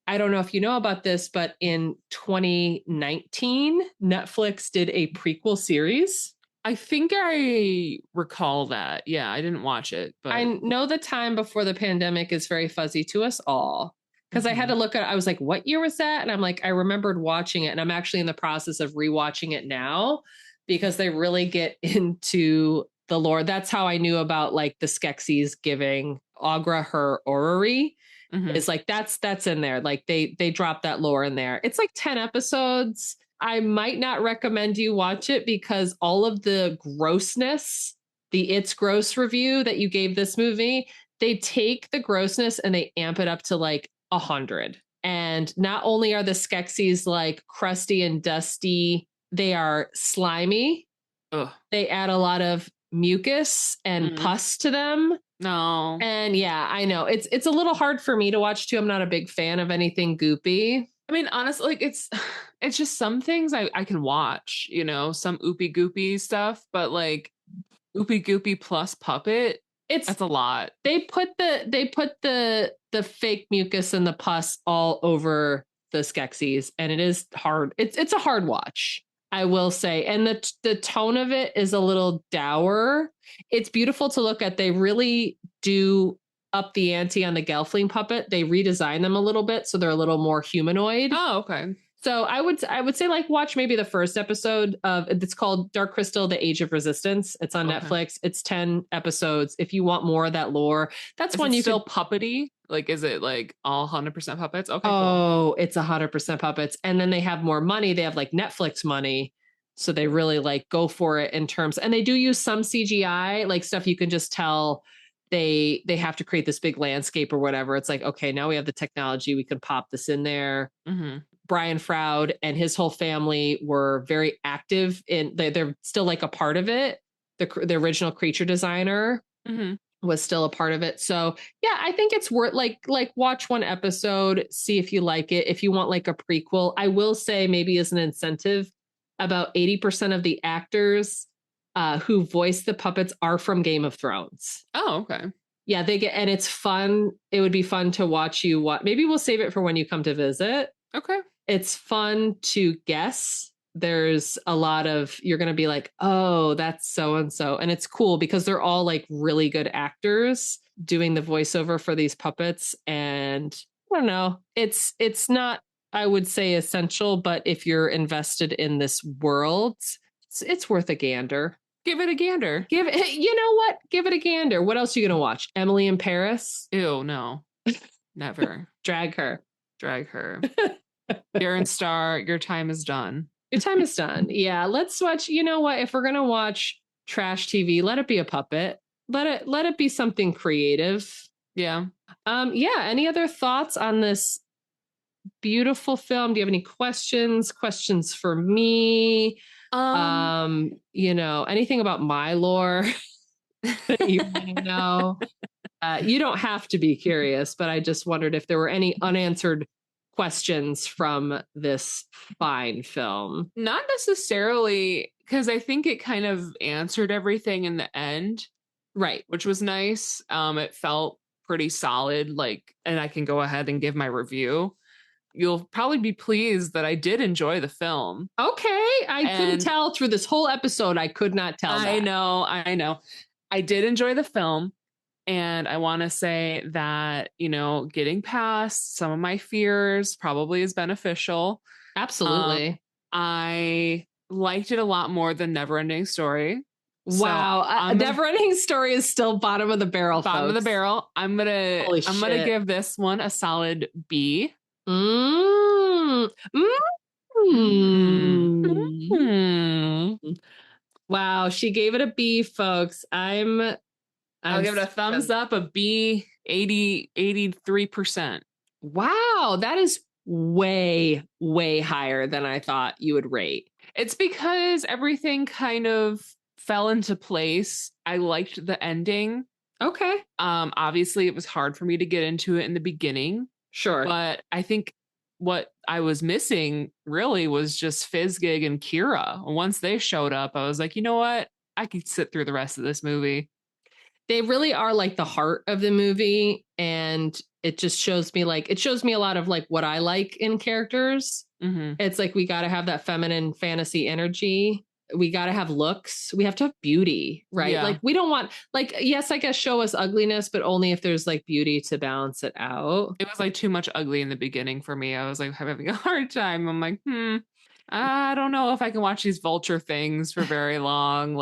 I don't know if you know about this, but in 2019, Netflix did a prequel series. I think I recall that. Yeah, I didn't watch it, but I know the time before the pandemic is very fuzzy to us all. Because I had to look at it. I was like, what year was that? And I'm like, I remembered watching it. And I'm actually in the process of rewatching it now because they really get into the lore. That's how I knew about like the Skeksis giving Agra her orrery. Mm-hmm. It's like, that's in there. Like they dropped that lore in there. It's like 10 episodes. I might not recommend you watch it because all of the grossness, the It's Gross review that you gave this movie, they take the grossness and they amp it up to like 100. And not only are the Skeksis like crusty and dusty, they are slimy. Ugh. They add a lot of mucus and pus to them. No. And yeah, I know it's a little hard for me to watch too. I'm not a big fan of anything goopy. I mean, honestly, like it's just some things I can watch, some oopy goopy stuff, but like oopy goopy plus puppet, that's a lot. They put the fake mucus and the pus all over the Skeksis, and it is hard. It's a hard watch, I will say. And the tone of it is a little dour. It's beautiful to look at. They really do up the ante on the Gelfling puppet. They redesign them a little bit so they're a little more humanoid. Oh, okay. So I would say like watch maybe the first episode of, it's called Dark Crystal: The Age of Resistance. It's on Netflix. It's 10 episodes. If you want more of that lore, that's one you still puppety. Like, is it like all 100% puppets? Okay. Oh, cool. It's 100% puppets. And then they have more money. They have like Netflix money. So they really like go for it in terms, and they do use some CGI, like stuff you can just tell they have to create this big landscape or whatever. It's like, okay, now we have the technology, we can pop this in there. Mm-hmm. Brian Froud and his whole family were very active in, they're still like a part of it. The original creature designer was still a part of it. So yeah, I think it's worth like watch one episode, see if you like it. If you want like a prequel, I will say maybe as an incentive, about 80% of the actors who voice the puppets are from Game of Thrones. Oh, okay. Yeah, they get, and it's fun. It would be fun to watch you watch. Maybe we'll save it for when you come to visit. Okay. It's fun to guess. There's a lot of, you're going to be like, oh, that's so-and-so. And it's cool because they're all like really good actors doing the voiceover for these puppets. And I don't know, it's not, I would say, essential, but if you're invested in this world, it's worth a gander. Give it a gander. You know what? Give it a gander. What else are you going to watch? Emily in Paris? Ew, no. Never. Drag her. Darren Star, your time is done. Your time is done. Yeah, let's watch. You know what? If we're going to watch trash TV, let it be a puppet. Let it be something creative. Yeah. Yeah. Any other thoughts on this beautiful film? Do you have any questions for me? Anything about my lore that you want to know? You don't have to be curious, but I just wondered if there were any unanswered questions from this fine film. Not necessarily, because I think it kind of answered everything in the end. Right. Which was nice. It felt pretty solid, and I can go ahead and give my review. You'll probably be pleased that I did enjoy the film. Okay. I couldn't tell through this whole episode. I could not tell. I know. I did enjoy the film. And I want to say that, getting past some of my fears probably is beneficial. Absolutely. I liked it a lot more than Neverending Story. Wow. So Neverending Story is still bottom of the barrel. Bottom of the barrel. I'm gonna give this one a solid B. Wow. She gave it a B, folks. I'll give it a thumbs up, a B, 83%. Wow, that is way, way higher than I thought you would rate. It's because everything kind of fell into place. I liked the ending. Okay. Obviously, it was hard for me to get into it in the beginning. Sure. But I think what I was missing really was just Fizzgig and Kira. Once they showed up, I was like, you know what? I could sit through the rest of this movie. They really are like the heart of the movie. And it just shows me a lot of like what I like in characters. Mm-hmm. It's like, we got to have that feminine fantasy energy. We got to have looks. We have to have beauty, right? Yeah. Like, we don't want, yes, I guess show us ugliness, but only if there's like beauty to balance it out. It was like too much ugly in the beginning for me. I was like having a hard time. I'm like, I don't know if I can watch these vulture things for very long.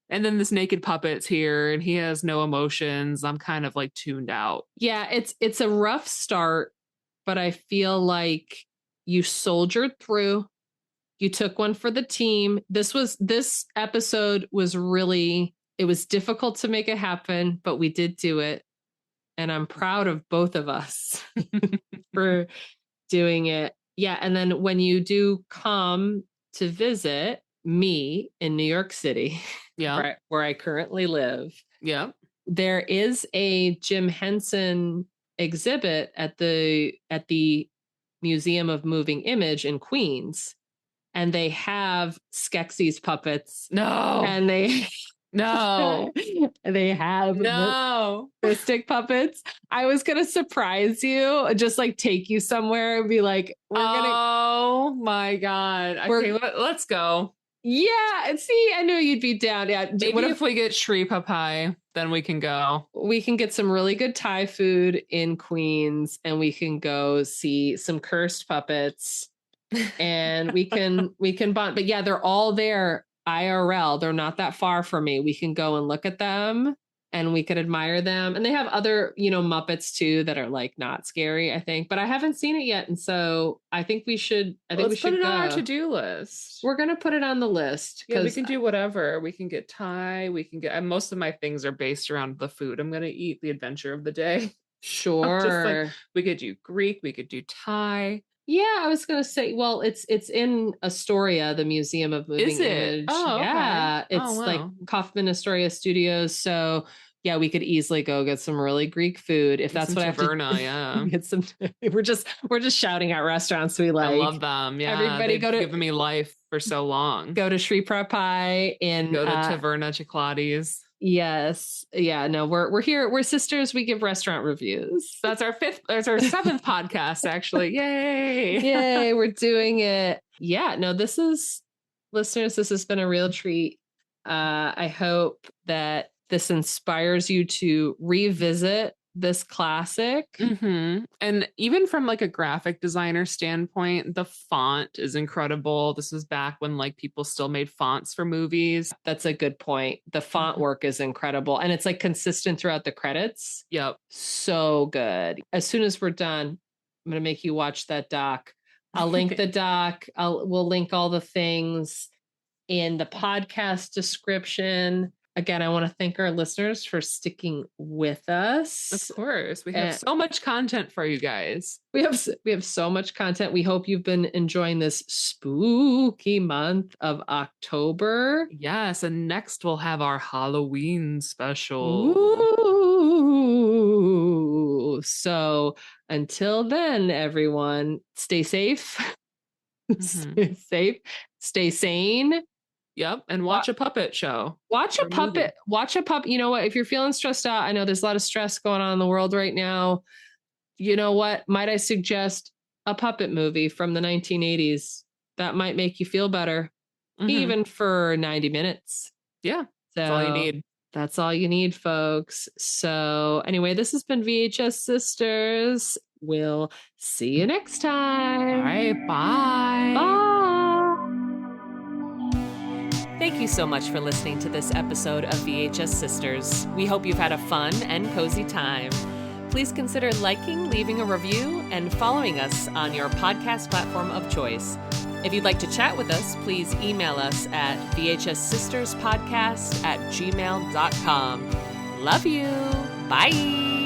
And then this naked puppet's here and he has no emotions. I'm kind of like tuned out. Yeah, it's a rough start, but I feel like you soldiered through. You took one for the team. This episode was really, it was difficult to make it happen, but we did do it. And I'm proud of both of us for doing it. Yeah. And then when you do come to visit me in New York City, yeah, where I currently live, yeah, there is a Jim Henson exhibit at the Museum of Moving Image in Queens. And they have Skeksis puppets. No. And they have the stick puppets. I was going to surprise you, just like take you somewhere and be like, oh my God. Okay, let's go. Yeah. See, I knew you'd be down. Yeah. Maybe if we get Shri Papai, then we can go. We can get some really good Thai food in Queens and we can go see some cursed puppets. And we can bond, but yeah, they're all there IRL. They're not that far from me. We can go and look at them. and we could admire them. And they have other, Muppets too that are like not scary, I think, but I haven't seen it yet. And so I think we should, Let's put it go. on our to-do list. We're going to put it on the list. Yeah, we can do whatever. We can get Thai. We can get, most of my things are based around the food I'm going to eat, the adventure of the day. Sure. Just like, we could do Greek, we could do Thai. Yeah, I was going to say, well, it's in Astoria, the Museum of Moving Is it? Image. Oh, yeah. okay. It's like Kaufman Astoria Studios. So yeah, we could easily go get some really Greek food if that's what Taverna, I have to yeah. get some. We're just shouting out restaurants we like. I love them. Yeah. Everybody They've given me life for so long. Go to Sri Prapai and go to Taverna Chocolates. Yes. Yeah. No, we're here. We're sisters. We give restaurant reviews. That's our seventh podcast, actually. Yay. Yay. We're doing it. Yeah. No, listeners, this has been a real treat. I hope that this inspires you to revisit this classic. Mm-hmm. And even from like a graphic designer standpoint, the font is incredible. This was back when like people still made fonts for movies. That's a good point. The font work is incredible. And it's like consistent throughout the credits. Yep. So good. As soon as we're done, I'm going to make you watch that doc. I'll link the doc. We'll link all the things in the podcast description. Again, I want to thank our listeners for sticking with us. Of course. We have so much content for you guys. We have so much content. We hope you've been enjoying this spooky month of October. Yes, and next we'll have our Halloween special. Ooh. So until then, everyone, stay safe. Stay safe. Stay sane. Yep. And watch a puppet show. Watch a puppet. You know what? If you're feeling stressed out, I know there's a lot of stress going on in the world right now. You know what? Might I suggest a puppet movie from the 1980s that might make you feel better, even for 90 minutes. Yeah. So that's all you need. That's all you need, folks. So anyway, this has been VHS Sisters. We'll see you next time. All right. Bye. Bye. Thank you so much for listening to this episode of VHS Sisters. We hope you've had a fun and cozy time. Please consider liking, leaving a review, and following us on your podcast platform of choice. If you'd like to chat with us, please email us at VHSsisterspodcast@gmail.com. Love you. Bye.